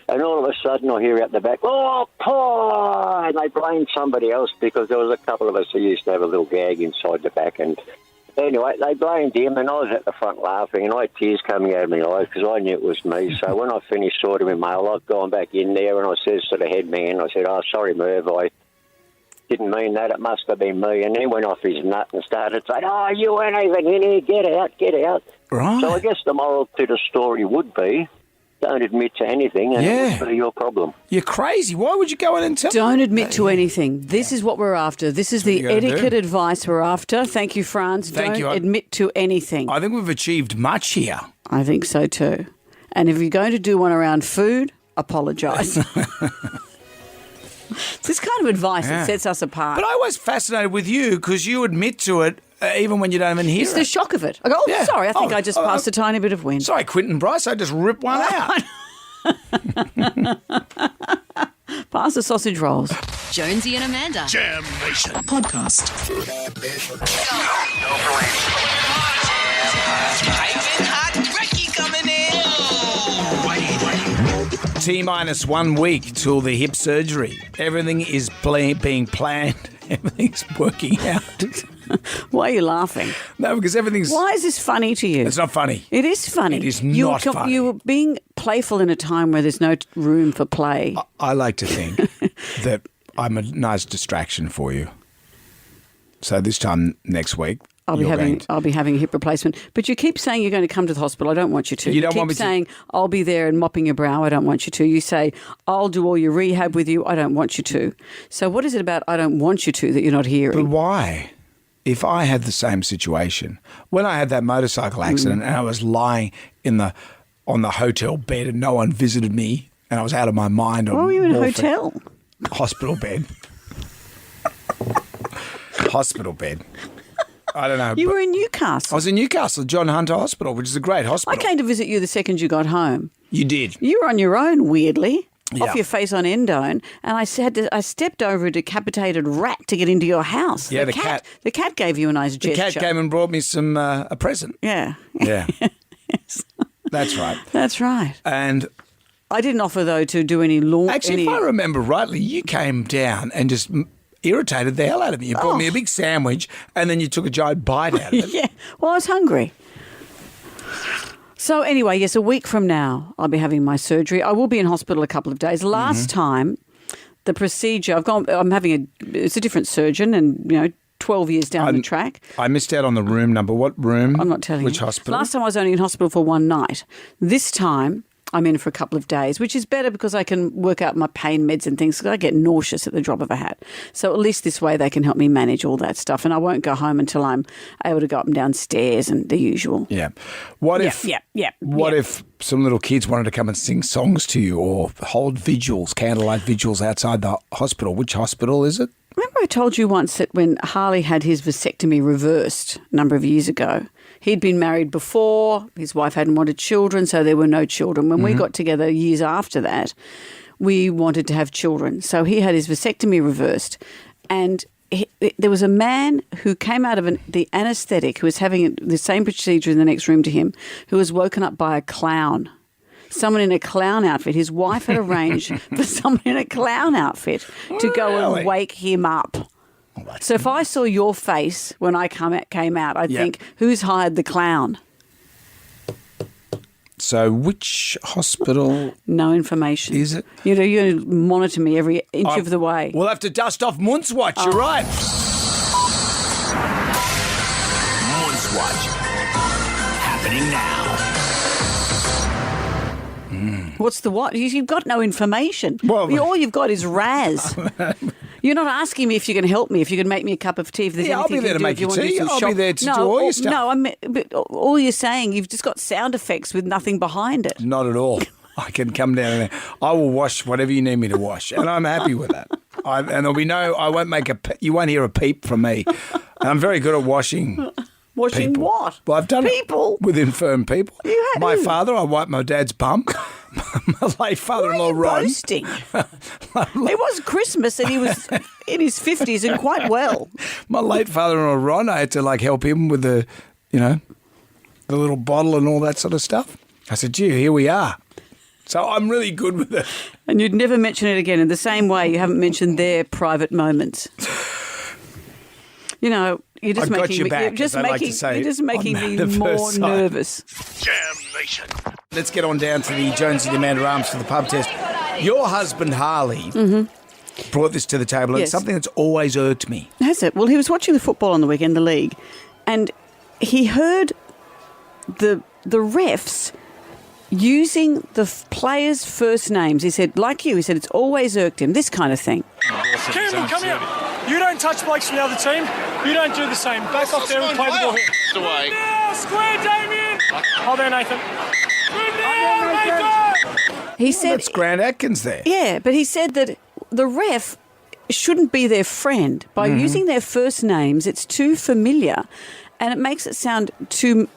And all of a sudden I hear out the back, "Oh, Paul!" And they blamed somebody else, because there was a couple of us who used to have a little gag inside the back. And anyway, they blamed him, and I was at the front laughing, and I had tears coming out of my eyes because I knew it was me. So when I finished sorting my mail, I've gone back in there and I says to the head man, I said, "Oh, sorry, Merv, I didn't mean that. It must have been me." And he went off his nut and started saying, "Oh, you weren't even in here. Get out, get out." Right. So I guess the moral to the story would be, don't admit to anything, and it would be your problem. You're crazy. Why would you go in and tell? Don't admit to anything. This is what we're after. This is the etiquette advice we're after. Thank you, Franz. Don't admit to anything. I think we've achieved much here. I think so too. And if you're going to do one around food, apologise. It's this kind of advice that sets us apart. But I was fascinated with you because you admit to it even when you don't even hear it's the shock of it. I go, sorry, I think I just passed a tiny bit of wind. Sorry, Quentin Bryce, I just ripped one out. Pass the sausage rolls. Jonesy and Amanda. Jam Nation Podcast. Go for it. T-minus 1 week till the hip surgery. Everything is being planned. Everything's working out. Why are you laughing? No, because everything's... Why is this funny to you? It's not funny. It is funny. It is not funny. You were being playful in a time where there's no room for play. I like to think that I'm a nice distraction for you. So this time next week, I'll be having a hip replacement. But you keep saying you're going to come to the hospital. I don't want you to. You don't want me to. You keep saying, I'll be there and mopping your brow. I don't want you to. You say, I'll do all your rehab with you. I don't want you to. So what is it about I don't want you to that you're not hearing? But why? If I had the same situation, when I had that motorcycle accident and I was lying on the hotel bed and no one visited me and I was out of my mind. Why were you in a hotel? Hospital bed. Hospital bed. I don't know. You were in Newcastle. I was in Newcastle, John Hunter Hospital, which is a great hospital. I came to visit you the second you got home. You did. You were on your own, weirdly. Yeah. Off your face on endone, and I stepped over a decapitated rat to get into your house. Yeah, the cat. The cat gave you a nice gesture. The cat came and brought me some a present. Yeah. Yeah. Yes. That's right. That's right. And I didn't offer, though, to do any lawn. Actually, if I remember rightly, you came down and just irritated the hell out of me. You brought me a big sandwich and then you took a giant bite out of it. Yeah. Well, I was hungry. So anyway, yes, a week from now, I'll be having my surgery. I will be in hospital a couple of days. Last time, the procedure, it's a different surgeon and, 12 years down the track. I missed out on the room number. What room? I'm not telling you. Which hospital? Last time I was only in hospital for one night. This time, I'm in for a couple of days, which is better because I can work out my pain meds and things. I get nauseous at the drop of a hat. So at least this way they can help me manage all that stuff. And I won't go home until I'm able to go up and down stairs and the usual. Yeah. What if some little kids wanted to come and sing songs to you or hold vigils, candlelight vigils outside the hospital? Which hospital is it? Remember I told you once that when Harley had his vasectomy reversed a number of years ago, he'd been married before, his wife hadn't wanted children, so there were no children. When we got together years after that, we wanted to have children. So he had his vasectomy reversed. And there was a man who came out of the anaesthetic who was having the same procedure in the next room to him, who was woken up by a clown. Someone in a clown outfit. His wife had arranged for someone in a clown outfit to go and wake him up. So if I saw your face when I came out, I'd think, who's hired the clown? So which hospital? No information. Is it? You're going to monitor me every inch of the way. We'll have to dust off Munzwatch. You're right. Munzwatch. Happening now. What's the what? You've got no information. Well, all you've got is Raz. You're not asking me if you can help me, if you can make me a cup of tea, if there's anything I'll be there to make you tea. I'll be there to do all your stuff. No, but all you're saying, you've just got sound effects with nothing behind it. Not at all. I can come down there. I will wash whatever you need me to wash, and I'm happy with that. And there'll be I won't make you won't hear a peep from me. And I'm very good at washing. Washing people. what? Well, I've done people it with infirm people. My father, I wiped my dad's bum. My late father-in-law, Ron. Boasting. It was Christmas and he was in his 50s and quite well. My late father-in-law, Ron, I had to help him with the little bottle and all that sort of stuff. I said, gee, here we are. So I'm really good with it. And you'd never mention it again in the same way you haven't mentioned their private moments. You're just making me more nervous. Jam Nation. Let's get on down to the Jonesy and Amanda Arms for the pub test. Your husband, Harley, brought this to the table. Yes. It's something that's always irked me. Has it? Well, he was watching the football on the weekend, the league, and he heard the refs using the players' first names. He said, like you, it's always irked him, this kind of thing. Campbell, come here. You don't touch blokes from the other team. You don't do the same. Back off there and play the ball here. Away. Now, square, Damien. Hold there, Nathan. Good now, Nathan. He said that's Grant Atkins there. Yeah, but he said that the ref shouldn't be their friend. By using their first names, it's too familiar and it makes it sound too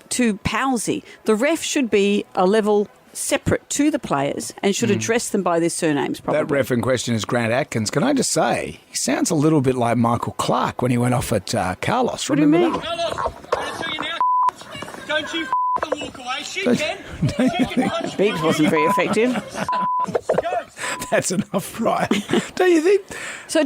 palsy. The ref should be a level separate to the players and should address them by their surnames, probably. That ref in question is Grant Atkins. Can I just say, he sounds a little bit like Michael Clark when he went off at Carlos. What do you mean? Carlos, I'm tell you now, don't you walk away. Shoot, Ken. Beeps wasn't very effective. That's enough, right? Don't you think? So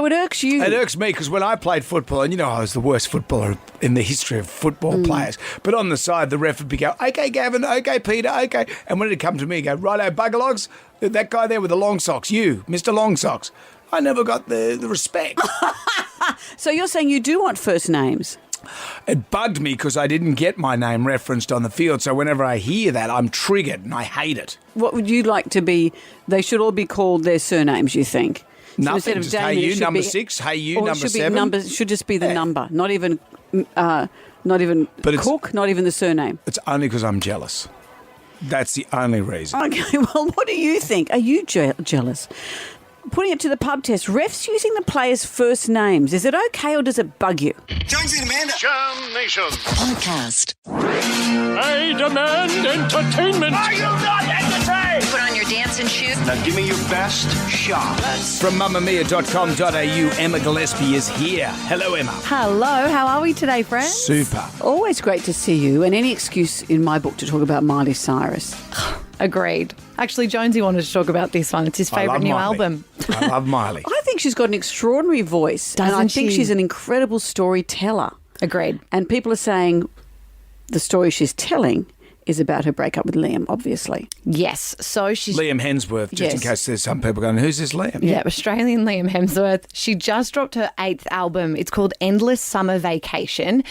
it irks you? It irks me because when I played football, and I was the worst footballer in the history of football players, but on the side, the ref would be going, "Okay, Gavin, okay, Peter, okay," and when it'd come to me, he'd go, "Righto, buggerlogs, that guy there with the long socks, you, Mr. Long Socks." I never got the respect. So you're saying you do want first names? It bugged me because I didn't get my name referenced on the field, so whenever I hear that, I'm triggered and I hate it. What would you like to be? They should all be called their surnames, you think? Nothing, instead of just Damien, hey you, it should number be- 6, hey you, or it number should be 7. It should just be the number, not even But Cook, not even the surname. It's only because I'm jealous. That's the only reason. Okay, well, what do you think? Are you jealous? Putting it to the pub test, refs using the players' first names. Is it okay or does it bug you? Jonesy and Amanda. Jam Nation. Podcast. I demand entertainment. Are you not entertained? Put on your dancing shoes. Now give me your best shot. From mamamia.com.au, Emma Gillespie is here. Hello, Emma. Hello, how are we today, friends? Super. Always great to see you, and any excuse in my book to talk about Miley Cyrus. Agreed. Actually, Jonesy wanted to talk about this one. It's his favourite new album. I love Miley. I think she's got an extraordinary voice, and I Doesn't think she? she's an incredible storyteller. Agreed. And people are saying the story she's telling is about her breakup with Liam, obviously. Yes. So she's... Liam Hemsworth, just in Yes. case there's some people going, who's this Liam? Yeah, Australian Liam Hemsworth. She just dropped her 8th album. It's called Endless Summer Vacation.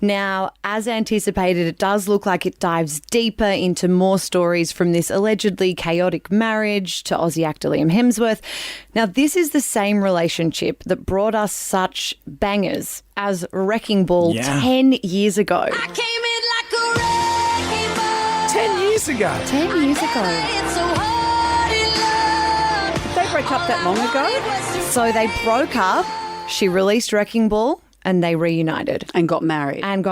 Now, as anticipated, it does look like it dives deeper into more stories from this allegedly chaotic marriage to Aussie actor Liam Hemsworth. Now, this is the same relationship that brought us such bangers as Wrecking Ball 10 years ago. 10 years ago. 10 years ago. Did they break up that long ago? So they broke up. She released Wrecking Ball and they reunited. And got married. And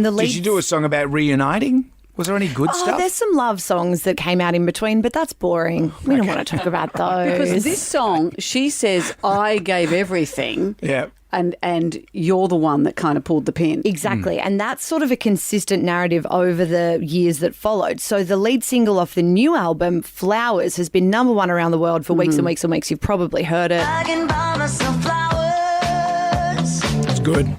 the lead... Did you do a song about reuniting? Was there any good stuff? There's some love songs that came out in between, but that's boring. We don't want to talk about those. Because this song, she says, I gave everything. Yeah. And you're the one that kind of pulled the pin. Exactly. And that's sort of a consistent narrative over the years that followed. So the lead single off the new album, Flowers, has been number 1 around the world for weeks and weeks and weeks. You've probably heard it. I can buy myself flowers. It's good.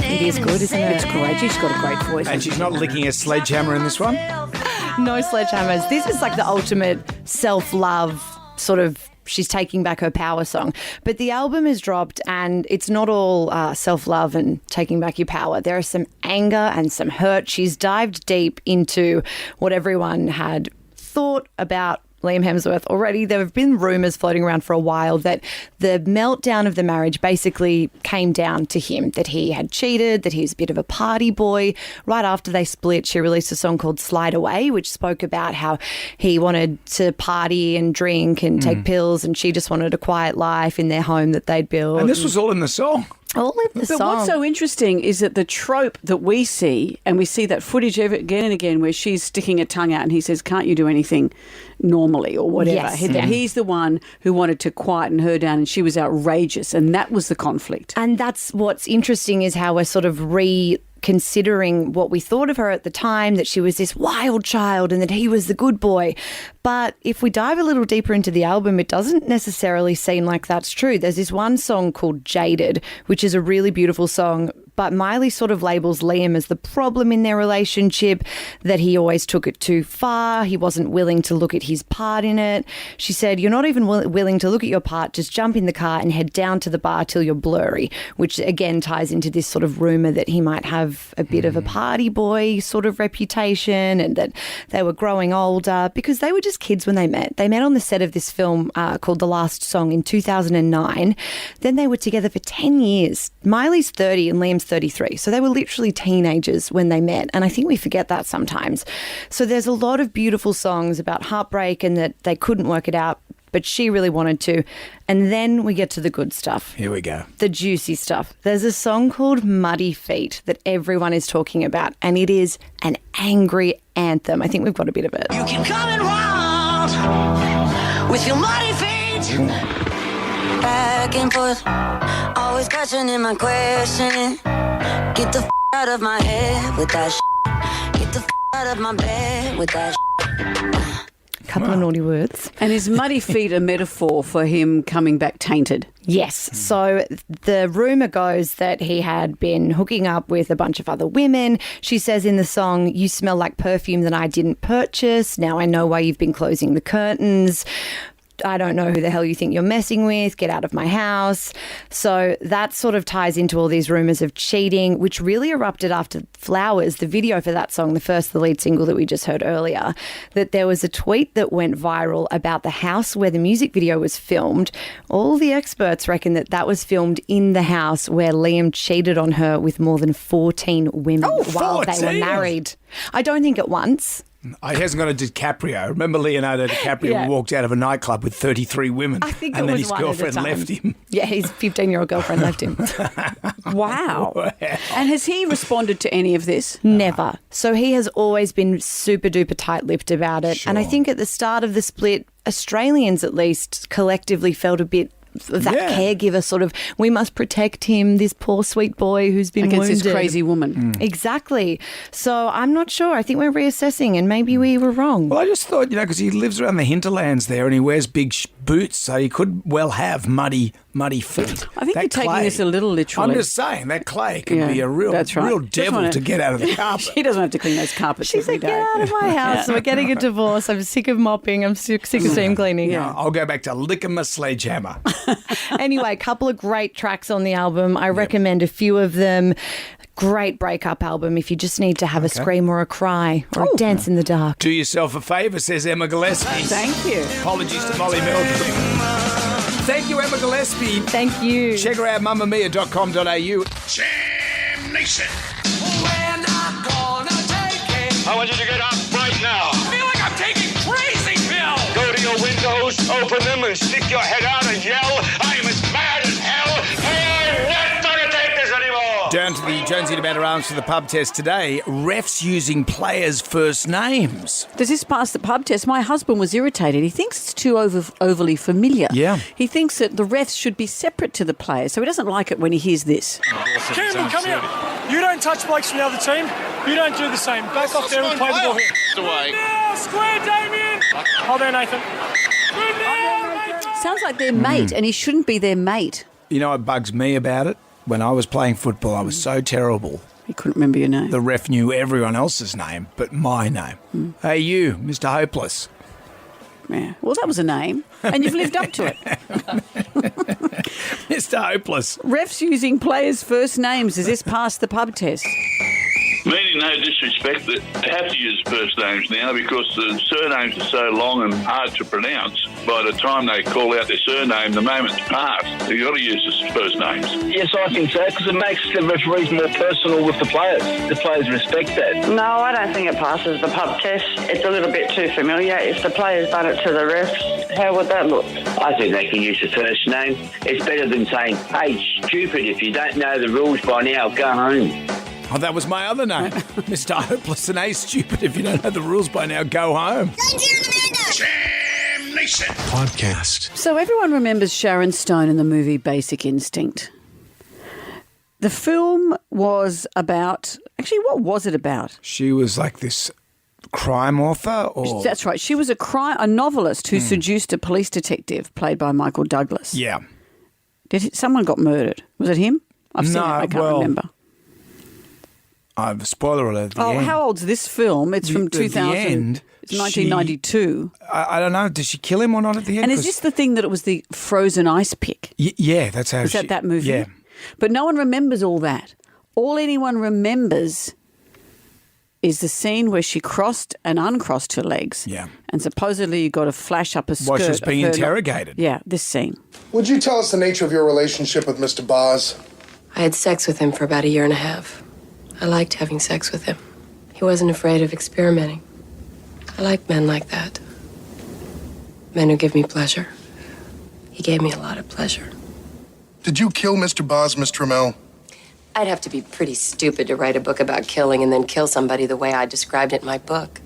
It is good, isn't it? It's great. She's got a great voice. And she's not licking a sledgehammer in this one? No sledgehammers. This is like the ultimate self-love sort of... She's taking back her power song. But the album is dropped and it's not all self-love and taking back your power. There is some anger and some hurt. She's dived deep into what everyone had thought about Liam Hemsworth already. There have been rumours floating around for a while that the meltdown of the marriage basically came down to him, that he had cheated, that he was a bit of a party boy. Right after they split, she released a song called Slide Away, which spoke about how he wanted to party and drink and take pills, and she just wanted a quiet life in their home that they'd built. And this was all in the song. All in the But song. what's so interesting is that the trope that we see, and we see that footage of it again and again, where she's sticking her tongue out and he says, can't you do anything normally or whatever? Yes. That he's the one who wanted to quieten her down and she was outrageous, and that was the conflict. And that's what's interesting is how we're sort of reconsidering what we thought of her at the time, that she was this wild child and that he was the good boy. But if we dive a little deeper into the album, it doesn't necessarily seem like that's true. There's this one song called Jaded, which is a really beautiful song, but Miley sort of labels Liam as the problem in their relationship, that he always took it too far. He wasn't willing to look at his part in it. She said, you're not even willing to look at your part, just jump in the car and head down to the bar till you're blurry, which again ties into this sort of rumour that he might have a bit of a party boy sort of reputation and that they were growing older because they were just kids when they met. They met on the set of this film called The Last Song in 2009. Then they were together for 10 years. Miley's 30 and Liam's 33. So they were literally teenagers when they met. And I think we forget that sometimes. So there's a lot of beautiful songs about heartbreak and that they couldn't work it out, but she really wanted to. And then we get to the good stuff. Here we go. The juicy stuff. There's a song called Muddy Feet that everyone is talking about, and it is an angry anthem. I think we've got a bit of it. You keep coming round with your muddy feet. Back and forth, always questioning my question. Get the out of my head with that Get the out of my bed with that Couple of naughty words. And is muddy feet a metaphor for him coming back tainted? Yes. So the rumour goes that he had been hooking up with a bunch of other women. She says in the song, "You smell like perfume that I didn't purchase. Now I know why you've been closing the curtains. I don't know who the hell you think you're messing with. Get out of my house." So that sort of ties into all these rumours of cheating, which really erupted after Flowers, the video for that song, the lead single that we just heard earlier, that there was a tweet that went viral about the house where the music video was filmed. All the experts reckon that that was filmed in the house where Liam cheated on her with more than 14 women while they were married. I don't think at once. He hasn't got a DiCaprio. Remember Leonardo DiCaprio walked out of a nightclub with 33 women and then his girlfriend left him? Yeah, his 15-year-old girlfriend left him. Wow. And has he responded to any of this? Never. So he has always been super duper tight-lipped about it. Sure. And I think at the start of the split, Australians at least collectively felt a bit of that caregiver sort of, we must protect him, this poor sweet boy who's been against wounded. this crazy woman. Exactly. So I'm not sure. I think we're reassessing and maybe we were wrong. Well, I just thought, because he lives around the hinterlands there and he wears big boots, so he could well have muddy feet. I think you're taking this a little literally. I'm just saying, that clay can be a real devil to get out of the carpet. She doesn't have to clean those carpets every day. Get out of my house. We're getting a divorce. I'm sick of mopping. I'm sick of steam cleaning. Yeah. I'll go back to licking my sledgehammer. Anyway, a couple of great tracks on the album. I recommend a few of them. Great breakup album if you just need to have a scream or a cry or a dance in the dark. Do yourself a favour, says Emma Gillespie. Thank you. Apologies to Molly Meldrum. Thank you, Emma Gillespie. Thank you. Check her out, mamamia.com.au. Jam Nation. I want you to get up right now. I feel like I'm taking crazy pills. Go to your windows, open them, and stick your head out and yell, I'm as mad as hell. I'm not going to take this anymore. Down to the Jonesy to Better Arms for the pub test today. Refs using players' first names. Does this pass the pub test? My husband was irritated. He thinks it's too overly familiar. Yeah. He thinks that the refs should be separate to the players, so he doesn't like it when he hears this. Campbell, come here. You don't touch blokes from the other team. You don't do the same. Back off there and play the ball here. Away. Now, square, Damien. Hold there, Nathan. Good now, Nathan. Sounds like their mate, and he shouldn't be their mate. You know what bugs me about it? When I was playing football, I was so terrible. He couldn't remember your name. The ref knew everyone else's name, but my name. Hey, you, Mr. Hopeless. Yeah. Well, that was a name, and you've lived up to it. Mr. Hopeless. Refs using players' first names. Does this pass the pub test? Meaning no disrespect, that they have to use first names now because the surnames are so long and hard to pronounce. By the time they call out their surname, the moment's passed. You've got to use the first names. Yes, I think so, because it makes the referees more personal with the players. The players respect that. No, I don't think it passes the pub test. It's a little bit too familiar. If the players done it to the refs, how would that look? I think they can use the first name. It's better than saying, hey, stupid, if you don't know the rules by now, go home. Oh, that was my other name. Mr. Hopeless and A Stupid. If you don't know the rules by now, go home. Jam Nation. Podcast. So everyone remembers Sharon Stone in the movie Basic Instinct. The film was about... Actually, what was it about? She was like this crime author? Or That's right. She was a novelist who seduced a police detective played by Michael Douglas. Yeah. Someone got murdered. Was it him? I've seen it. I can't remember. Spoiler alert at the end. How old's this film? It's from 2000. The end, it's 1992. I don't know. Did she kill him or not at the end? And is this the thing that it was the frozen ice pick? Yeah, that's how Is that movie? Yeah. But no one remembers all that. All anyone remembers is the scene where she crossed and uncrossed her legs. Yeah. And supposedly you got a flash up a skirt. While she was being interrogated. Yeah, this scene. Would you tell us the nature of your relationship with Mr. Boz? I had sex with him for about 1.5 years. I liked having sex with him. He wasn't afraid of experimenting. I like men like that. Men who give me pleasure. He gave me a lot of pleasure. Did you kill Mr. Boz, Miss Trammell? I'd have to be pretty stupid to write a book about killing and then kill somebody the way I described it in my book.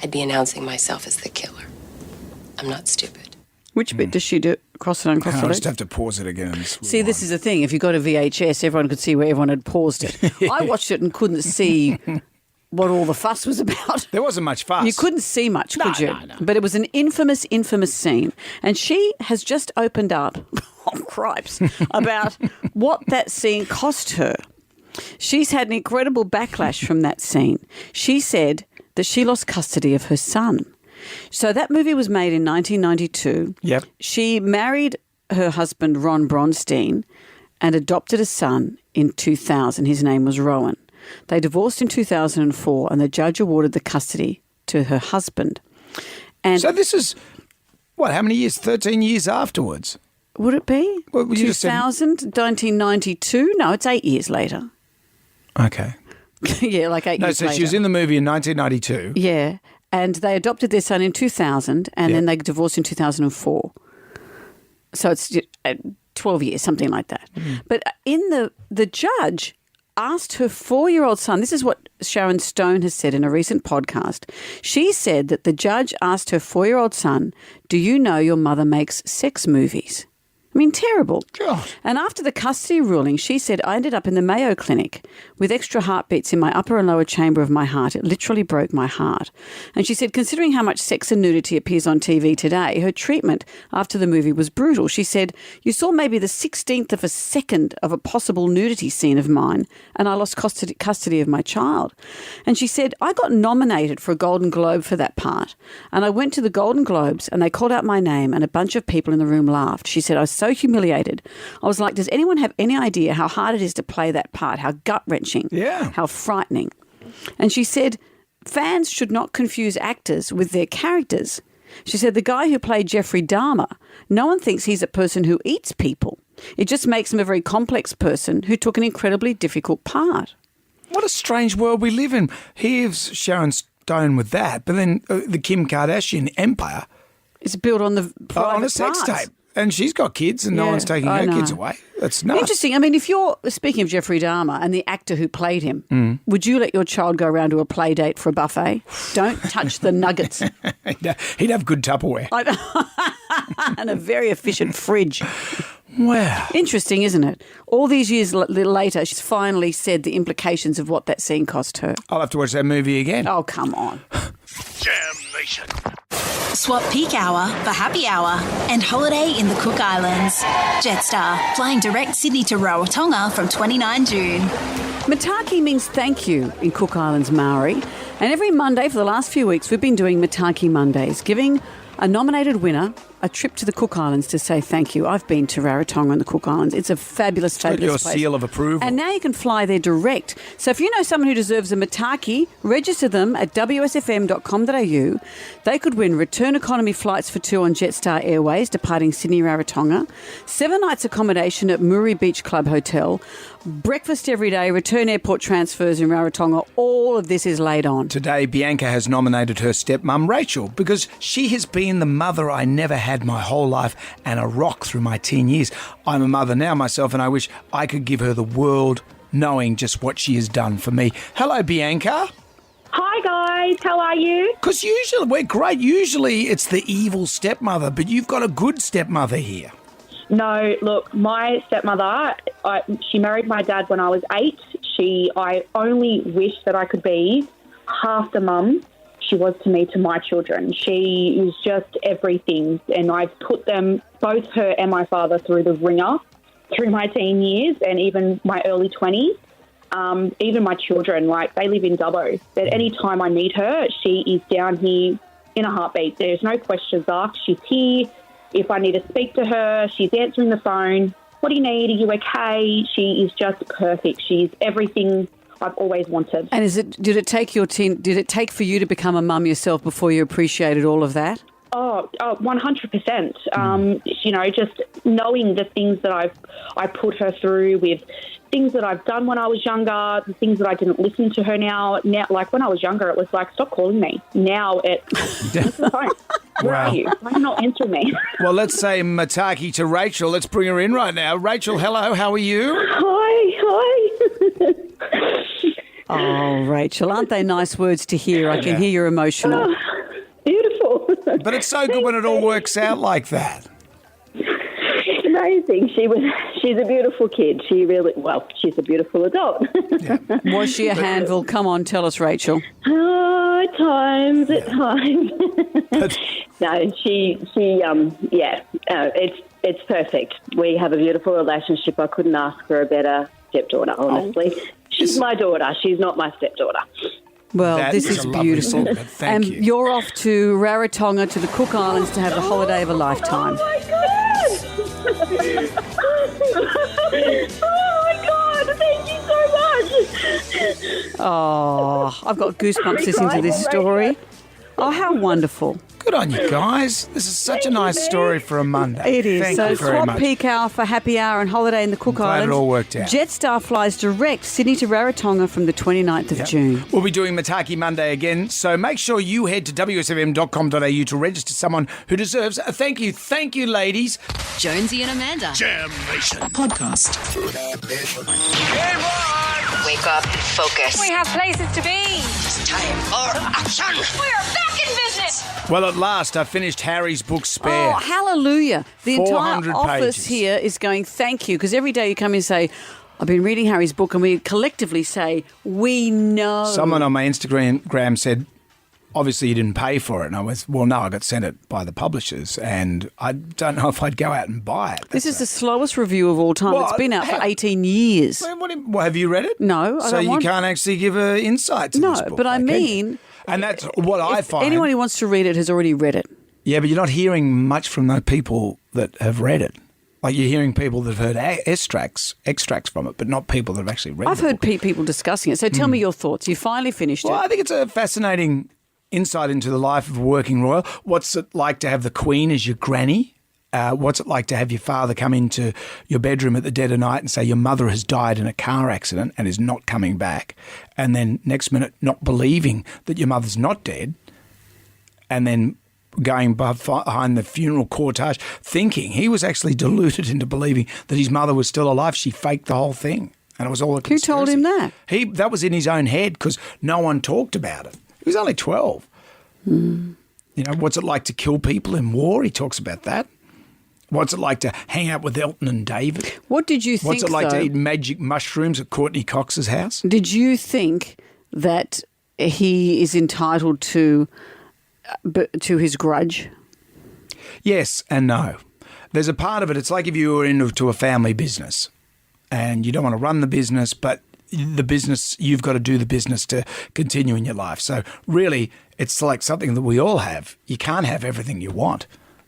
I'd be announcing myself as the killer. I'm not stupid. Which bit does she do? Cross and uncross the I legs? just have to pause it again. And See, this is the thing. If you got a VHS, everyone could see where everyone had paused it. I watched it and couldn't see what all the fuss was about. There wasn't much fuss. You couldn't see much, could you? No. But it was an infamous, infamous scene. And she has just opened up, oh, cripes, about what that scene cost her. She's had an incredible backlash from that scene. She said that she lost custody of her son. So that movie was made in 1992. Yep. She married her husband, Ron Bronstein, and adopted a son in 2000. His name was Rowan. They divorced in 2004 and the judge awarded the custody to her husband. And so this is, what, how many years? 13 years afterwards? Would it be? Well, you just said- 2000, 1992? No, it's 8 years later. Okay. Yeah, like 8 years No, later. so she was in the movie in 1992. Yeah, and they adopted their son in 2000 and then they divorced in 2004. So it's 12 years, something like that. But in the judge asked her 4-year-old son, this is what Sharon Stone has said in a recent podcast. She said that the judge asked her 4-year-old son, do you know your mother makes sex movies? I mean, terrible. God. And after the custody ruling, she said, I ended up in the Mayo Clinic with extra heartbeats in my upper and lower chamber of my heart. It literally broke my heart. And she said, considering how much sex and nudity appears on TV today, her treatment after the movie was brutal. She said, you saw maybe the 16th of a second of a possible nudity scene of mine, and I lost custody of my child. And she said, I got nominated for a Golden Globe for that part. And I went to the Golden Globes and they called out my name and a bunch of people in the room laughed. She said, I was so humiliated. I was like, does anyone have any idea how hard it is to play that part? How gut-wrenching. Yeah. How frightening. And she said, fans should not confuse actors with their characters. She said, the guy who played Jeffrey Dahmer, no one thinks he's a person who eats people. It just makes him a very complex person who took an incredibly difficult part. What a strange world we live in. Here's Sharon Stone with that, but then the Kim Kardashian empire is built on the private on a sex parts. tape. And she's got kids and no Yeah, one's taking I her know. kids away. That's nuts. Interesting. I mean, if you're speaking of Jeffrey Dahmer and the actor who played him, would you let your child go around to a play date for a buffet? Don't touch the nuggets. He'd have good Tupperware. And a very efficient fridge. Wow. Interesting, isn't it? All these years later, she's finally said the implications of what that scene cost her. I'll have to watch that movie again. Oh, come on. Jam Nation. Swap peak hour for happy hour and holiday in the Cook Islands. Jetstar, flying direct Sydney to Rarotonga from 29 June. Mataki means thank you in Cook Islands Maori. And every Monday for the last few weeks, we've been doing Mataki Mondays, giving a nominated winner a trip to the Cook Islands to say thank you. I've been to Rarotonga and the Cook Islands. It's a fabulous, Got your place. seal of approval. And now you can fly there direct. So if you know someone who deserves a Mataki, register them at wsfm.com.au. They could win return economy flights for two on Jetstar Airways departing Sydney Rarotonga, 7 nights accommodation at Muri Beach Club Hotel, breakfast every day, return airport transfers in Rarotonga. All of this is laid on. Today, Bianca has nominated her stepmum, Rachel, because she has been the mother I never had my whole life and a rock through my teen years. I'm a mother now myself, and I wish I could give her the world knowing just what she has done for me. Hello, Bianca. Hi, guys. How are you? Because usually, we're great. Usually it's the evil stepmother, but you've got a good stepmother here. No, look, my stepmother, she married my dad when I was 8. I only wish that I could be half the mum she was to me, to my children. She is just everything, and I've put them, both her and my father, through the ringer through my teen years and even my early 20s. Even my children, like, they live in Dubbo. But any time I meet her, she is down here in a heartbeat. There's no questions asked. She's here. If I need to speak to her, she's answering the phone. What do you need? Are you okay? She is just perfect. She's everything I've always wanted. And did it take for you to become a mum yourself before you appreciated all of that? Oh, 100%. You know, just knowing the things that I put her through, with things that I've done when I was younger, the things that I didn't listen to her now, like when I was younger, it was like, stop calling me. Now answer the phone. Where are you? Why are you not answering me? Well, let's say Mataki to Rachel. Let's bring her in right now. Rachel, hello. How are you? Hi. Oh, Rachel, aren't they nice words to hear? I can hear you're emotional. Oh, beautiful. But it's so good when it all works out like that. It's amazing. She's a beautiful kid. She's a beautiful adult. Was she a handful? Come on, tell us, Rachel. Oh, at times. No, it's perfect. We have a beautiful relationship. I couldn't ask for a better stepdaughter, honestly. She's my daughter. She's not my stepdaughter. Well, That this is is a lovely beautiful. sentiment. Thank you. You're off to Rarotonga, to the Cook Islands, to have the holiday of a lifetime. Oh, my God. Thank you so much. Oh, I've got goosebumps listening to this story. Oh, how wonderful. Good on you guys. This is such a nice story for a Monday. It is. Thank So you very swap much. peak hour for happy hour and holiday in the Cook Glad it Islands. all worked out. Jetstar flies direct Sydney to Rarotonga from the 29th of June. We'll be doing Mataki Monday again, so make sure you head to wsfm.com.au to register someone who deserves a thank you. Thank you, ladies. Jonesy and Amanda. Jam Nation. Podcast. Wake up and focus. We have places to be. It's time for action. We are back in business. Well, at last, I finished Harry's book, Spare. Oh, hallelujah. The entire 400 office pages. here is going, thank you, because every day you come in and say, I've been reading Harry's book, and we collectively say, we know. Someone on my Instagram said, obviously you didn't pay for it. And I was, well, no, I got sent it by the publishers, and I don't know if I'd go out and buy it. This is the slowest review of all time. Well, It's been out for 18 years. Well, have you read it? No, I So don't you want... can't actually give an insight to this No, book. but I can you? mean... And that's what I if find. anyone who wants to read it has already read it. Yeah, but you're not hearing much from the people that have read it. Like you're hearing people that have heard extracts from it, but not people that have actually read it. I've heard people discussing it. So tell me your thoughts. You finally finished Well, it. I think it's a fascinating insight into the life of a working royal. What's it like to have the Queen as your granny? What's it like to have your father come into your bedroom at the dead of night and say your mother has died in a car accident and is not coming back? And then next minute not believing that your mother's not dead, and then going behind the funeral cortege thinking he was actually deluded into believing that his mother was still alive. She faked the whole thing, and it was all a conspiracy. Who told him that? That was in his own head because no one talked about it. He was only 12. You know, what's it like to kill people in war? He talks about that. What's it like to hang out with Elton and David? What did you think, What's it like though? to eat magic mushrooms at Courtney Cox's house? Did you think that he is entitled to his grudge? Yes and no. There's a part of it, it's like if you were into a family business and you don't want to run the business, but the business, you've got to do the business to continue in your life. So really, it's like something that we all have. You can't have everything you want.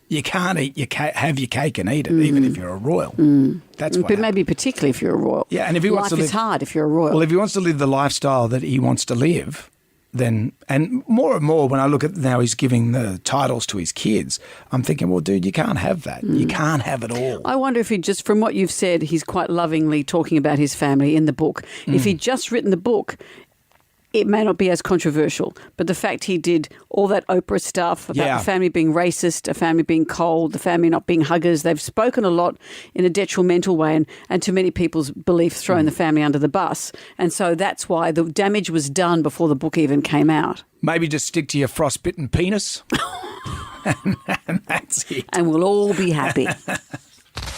You can't have your cake and eat it, even if you're a royal. That's what But maybe particularly if you're a royal. Yeah, and if he wants to Life live, is hard if you're a royal. Well, if he wants to live the lifestyle that he wants to live, then, and more and more when I look at now he's giving the titles to his kids, I'm thinking, well, dude, you can't have that. You can't have it all. I wonder if he just, from what you've said, he's quite lovingly talking about his family in the book. If he'd just written the book, it may not be as controversial, but the fact he did all that Oprah stuff about the family being racist, a family being cold, the family not being huggers, they've spoken a lot in a detrimental way and to many people's belief thrown the family under the bus. And so that's why the damage was done before the book even came out. Maybe just stick to your frostbitten penis. and that's it. And we'll all be happy.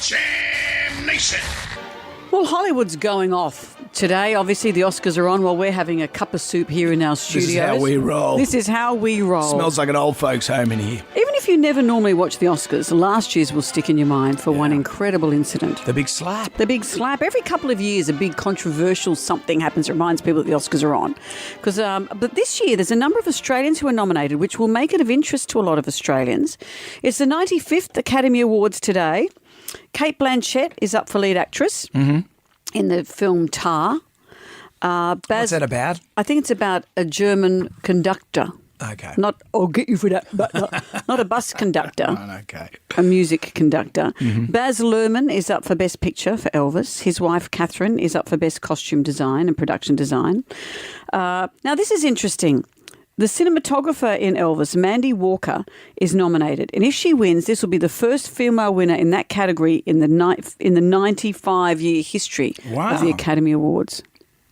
Jam Nation. Well, Hollywood's going off today. Obviously, the Oscars are on while we're having a cup of soup here in our studios. This is how we roll. This is how we roll. Smells like an old folks' home in here. Even if you never normally watch the Oscars, last year's will stick in your mind for one incredible incident. The big slap. The big slap. Every couple of years, a big controversial something happens that reminds people that the Oscars are on. But this year, there's a number of Australians who are nominated, which will make it of interest to a lot of Australians. It's the 95th Academy Awards today. Cate Blanchett is up for lead actress in the film Tar. What's that about? I think it's about a German conductor. Okay. Not, I'll get you for that, but not a bus conductor. Okay. A music conductor. Baz Luhrmann is up for Best Picture for Elvis. His wife, Catherine, is up for Best Costume Design and Production Design. Now, this is interesting. The cinematographer in Elvis, Mandy Walker, is nominated. And if she wins, this will be the first female winner in that category in the 95-year history of the Academy Awards.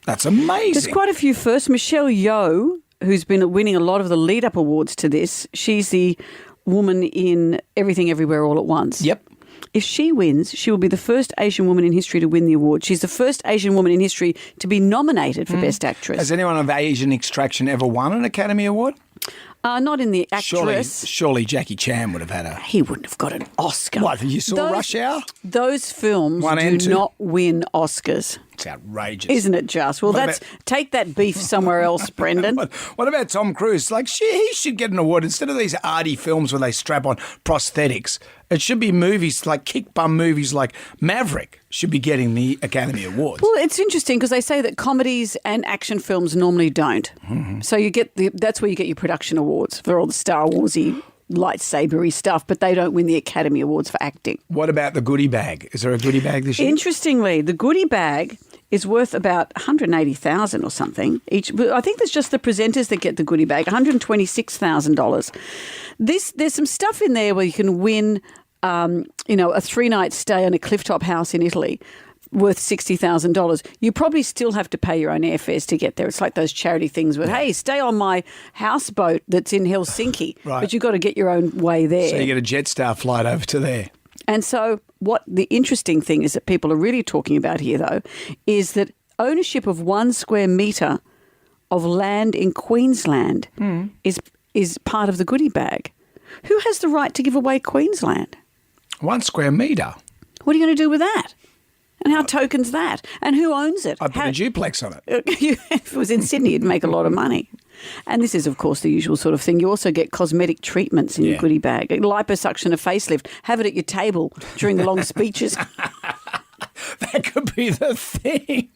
That's amazing. There's quite a few firsts. Michelle Yeoh, who's been winning a lot of the lead-up awards to this, she's the woman in Everything Everywhere All at Once. Yep. If she wins, she will be the first Asian woman in history to win the award. She's the first Asian woman in history to be nominated for Best Actress. Has anyone of Asian extraction ever won an Academy Award? Not in the actress. Surely Jackie Chan would have had a... He wouldn't have got an Oscar. What, you saw Rush Hour? Those films One and do two? not win Oscars. It's outrageous. Isn't it just? Well, take that beef somewhere else, Brendan. What about Tom Cruise? Like, he should get an award. Instead of these arty films where they strap on prosthetics, it should be movies like kick-bum movies like Maverick should be getting the Academy Awards. Well, it's interesting because they say that comedies and action films normally don't. Mm-hmm. So you get that's where you get your production awards for all the Star Warsy, lightsabery stuff, but they don't win the Academy Awards for acting. What about the goodie bag? Is there a goodie bag this year? Interestingly, the goodie bag is worth about $180,000 or something each. I think there's just the presenters that get the goodie bag, $126,000. There's some stuff in there where you can win, a 3-night stay on a clifftop house in Italy worth $60,000. You probably still have to pay your own airfares to get there. It's like those charity things with, hey, stay on my houseboat that's in Helsinki, Right. but you've got to get your own way there. So you get a Jetstar flight over to there. And so what the interesting thing is that people are really talking about here, though, is that ownership of 1 square metre of land in Queensland is part of the goodie bag. Who has the right to give away Queensland? 1 square metre? What are you going to do with that? And how token's that? And who owns it? I'd put a duplex on it. If it was in Sydney, you'd make a lot of money. And this is, of course, the usual sort of thing. You also get cosmetic treatments in your goodie bag. Liposuction, a facelift. Have it at your table during the long speeches. That could be the thing.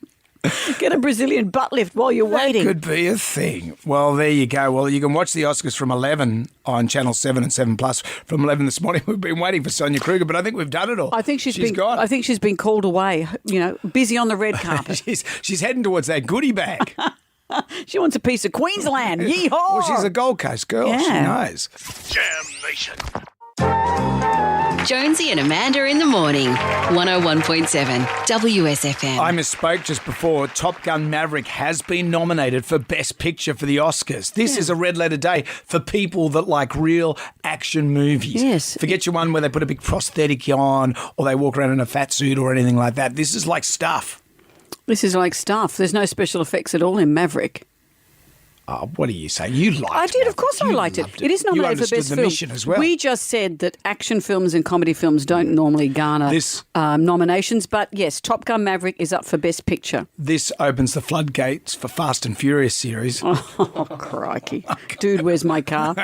Get a Brazilian butt lift while you're waiting. That could be a thing. Well, there you go. Well, you can watch the Oscars from 11 on Channel 7 and 7 Plus from 11 this morning. We've been waiting for Sonia Kruger, but I think we've done it all. I think she's been called away, busy on the red carpet. she's heading towards that goodie bag. She wants a piece of Queensland. Yeehaw! Well, she's a Gold Coast girl. Yeah. She knows. Jam Nation. Jonesy and Amanda in the morning. 101.7 WSFM. I misspoke just before. Top Gun Maverick has been nominated for Best Picture for the Oscars. This is a red letter day for people that like real action movies. Yes. Forget your one where they put a big prosthetic on or they walk around in a fat suit or anything like that. This is like stuff. This is like stuff. There's no special effects at all in Maverick. Oh, what do you say? You liked it. I did, of course I liked it. It is nominated for Best the Film. mission as well. We just said that action films and comedy films don't normally garner nominations, but yes, Top Gun Maverick is up for Best Picture. This opens the floodgates for Fast and Furious series. Oh, crikey. Dude, where's my car?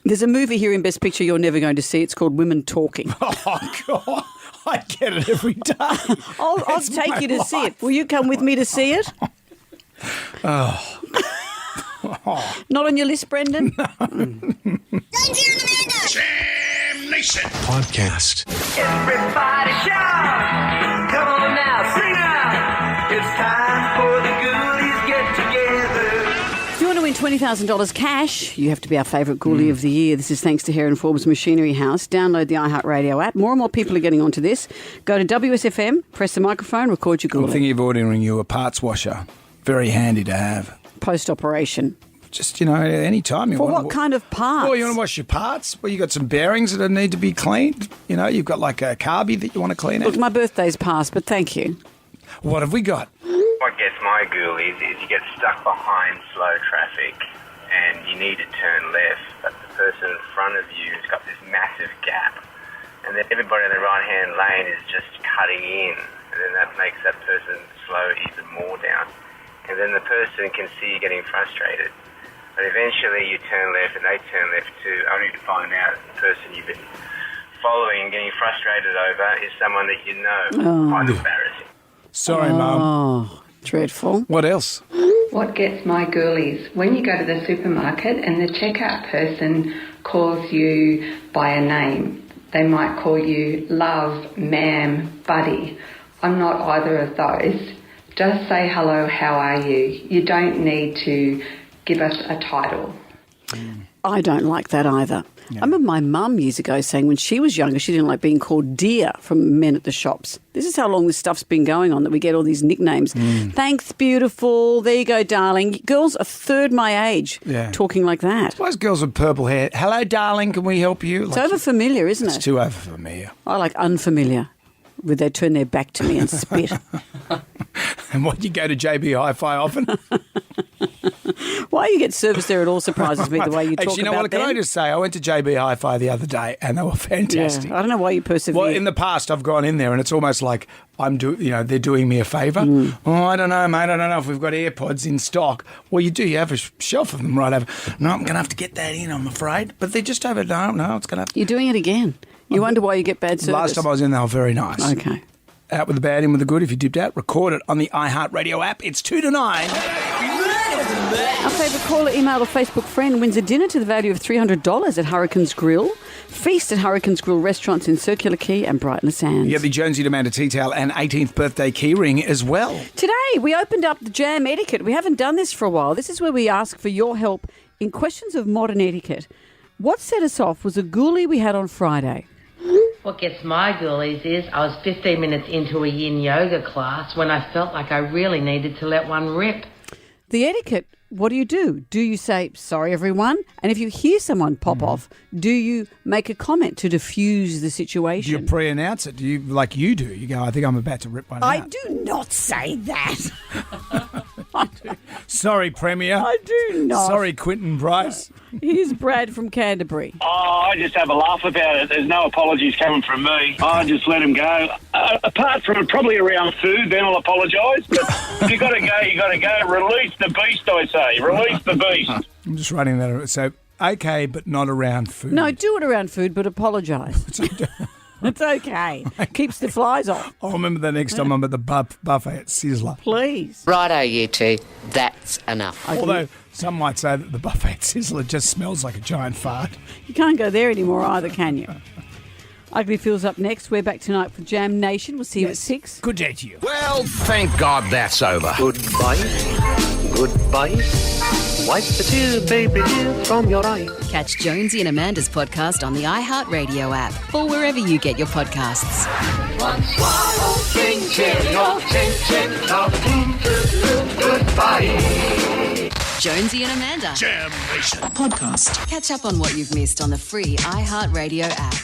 There's a movie here in Best Picture you're never going to see. It's called Women Talking. Oh, God. I get it every day. I'll take you to see it. Will you come with me to see it? Oh. Not on your list, Brendan? Jam Nation. Podcast. Everybody shout. Come on now, sing out. It's time for the ghoulies get together. If you want to win $20,000 cash, you have to be our favourite ghoulie of the year. This is thanks to Heron Forbes Machinery House. Download the iHeartRadio app. More and more people are getting onto this. Go to WSFM, press the microphone, record your ghoulie. I'm thinking of ordering you a parts washer. Very handy to have. Post-operation. Just, any time you For want. what kind of parts? Well, you want to wash your parts? Well, you got some bearings that need to be cleaned. You've got like a carby that you want to clean out. Look, my birthday's passed, but thank you. What have we got? What gets my ghoulies is you get stuck behind slow traffic and you need to turn left, but the person in front of you has got this massive gap, and then everybody in the right-hand lane is just cutting in, and then that makes that person slow even more down. And then the person can see you getting frustrated. But eventually you turn left and they turn left too, only to find out the person you've been following and getting frustrated over is someone that you know. Oh. Quite embarrassing. Sorry, Mum. Oh, dreadful. What else? What gets my girlies? When you go to the supermarket and the checkout person calls you by a name. They might call you love, ma'am, buddy. I'm not either of those. Just say hello, how are you? You don't need to give us a title. I don't like that either. I remember my mum years ago saying when she was younger she didn't like being called dear from men at the shops. This is how long this stuff's been going on, that we get all these nicknames. Thanks, beautiful. There you go, darling. Girls a third my age talking like that. Why is girls with purple hair? Hello, darling, can we help you? It's over-familiar, isn't it? It's too over-familiar. I like unfamiliar, where they turn their back to me and spit. And what, you go to JB Hi-Fi often? Why you get service there, it all surprises me, the way you talk Actually, you know about what? them. Can I just say, I went to JB Hi-Fi the other day and they were fantastic. Yeah, I don't know why you persevere. Well, in the past, I've gone in there and it's almost like they're doing me a favour. Oh, I don't know, mate. I don't know if we've got AirPods in stock. Well, you do. You have a shelf of them right over. No, I'm going to have to get that in, I'm afraid. But they're just over. No, it's going to. You're doing it again. You wonder why you get bad service. Last time I was in, they were very nice. Okay. Out with the bad, in with the good. If you dipped out, record it on the iHeartRadio app. It's 2 to 9. Our favourite caller, email or Facebook friend wins a dinner to the value of $300 at Hurricane's Grill. Feast at Hurricane's Grill restaurants in Circular Quay and Brighton Sands. You get the Jonesy Amanda tea towel and 18th birthday key ring as well. Today, we opened up the Jam Etiquette. We haven't done this for a while. This is where we ask for your help in questions of modern etiquette. What set us off was a ghoulie we had on Friday. What gets my ghoulies is I was 15 minutes into a yin yoga class when I felt like I really needed to let one rip. The etiquette, what do? Do you say, sorry, everyone? And if you hear someone pop off, do you make a comment to diffuse the situation? Do you pre-announce it? Do you, like you do? You go, I think I'm about to rip one I out. do not say that. Sorry, Premier. I do not. Sorry, Quentin Bryce. Here's Brad from Canterbury. Oh, I just have a laugh about it. There's no apologies coming from me. I just let him go. Apart from probably around food, then I'll apologise. But if you got to go, you got to go. Release the beast, I say. Release the beast. I'm just writing that. So, okay, but not around food. No, do it around food, but apologise. It's okay. Keeps the flies off. I'll remember the next time I'm at the buffet at Sizzler. Please. Righto, you two. That's enough. Although some might say that the buffet at Sizzler just smells like a giant fart. You can't go there anymore either, can you? Ugly Feels up next. We're back tonight for Jam Nation. We'll see you at 6. Good day to you. Well, thank God that's over. Goodbye. Goodbye. Wipe the tears, baby dear, from your eyes. Catch Jonesy and Amanda's podcast on the iHeartRadio app or wherever you get your podcasts. One swallow, ching, cheerio, ching, ching, goodbye. Jonesy and Amanda. Jam Nation Podcast. Catch up on what you've missed on the free iHeartRadio app.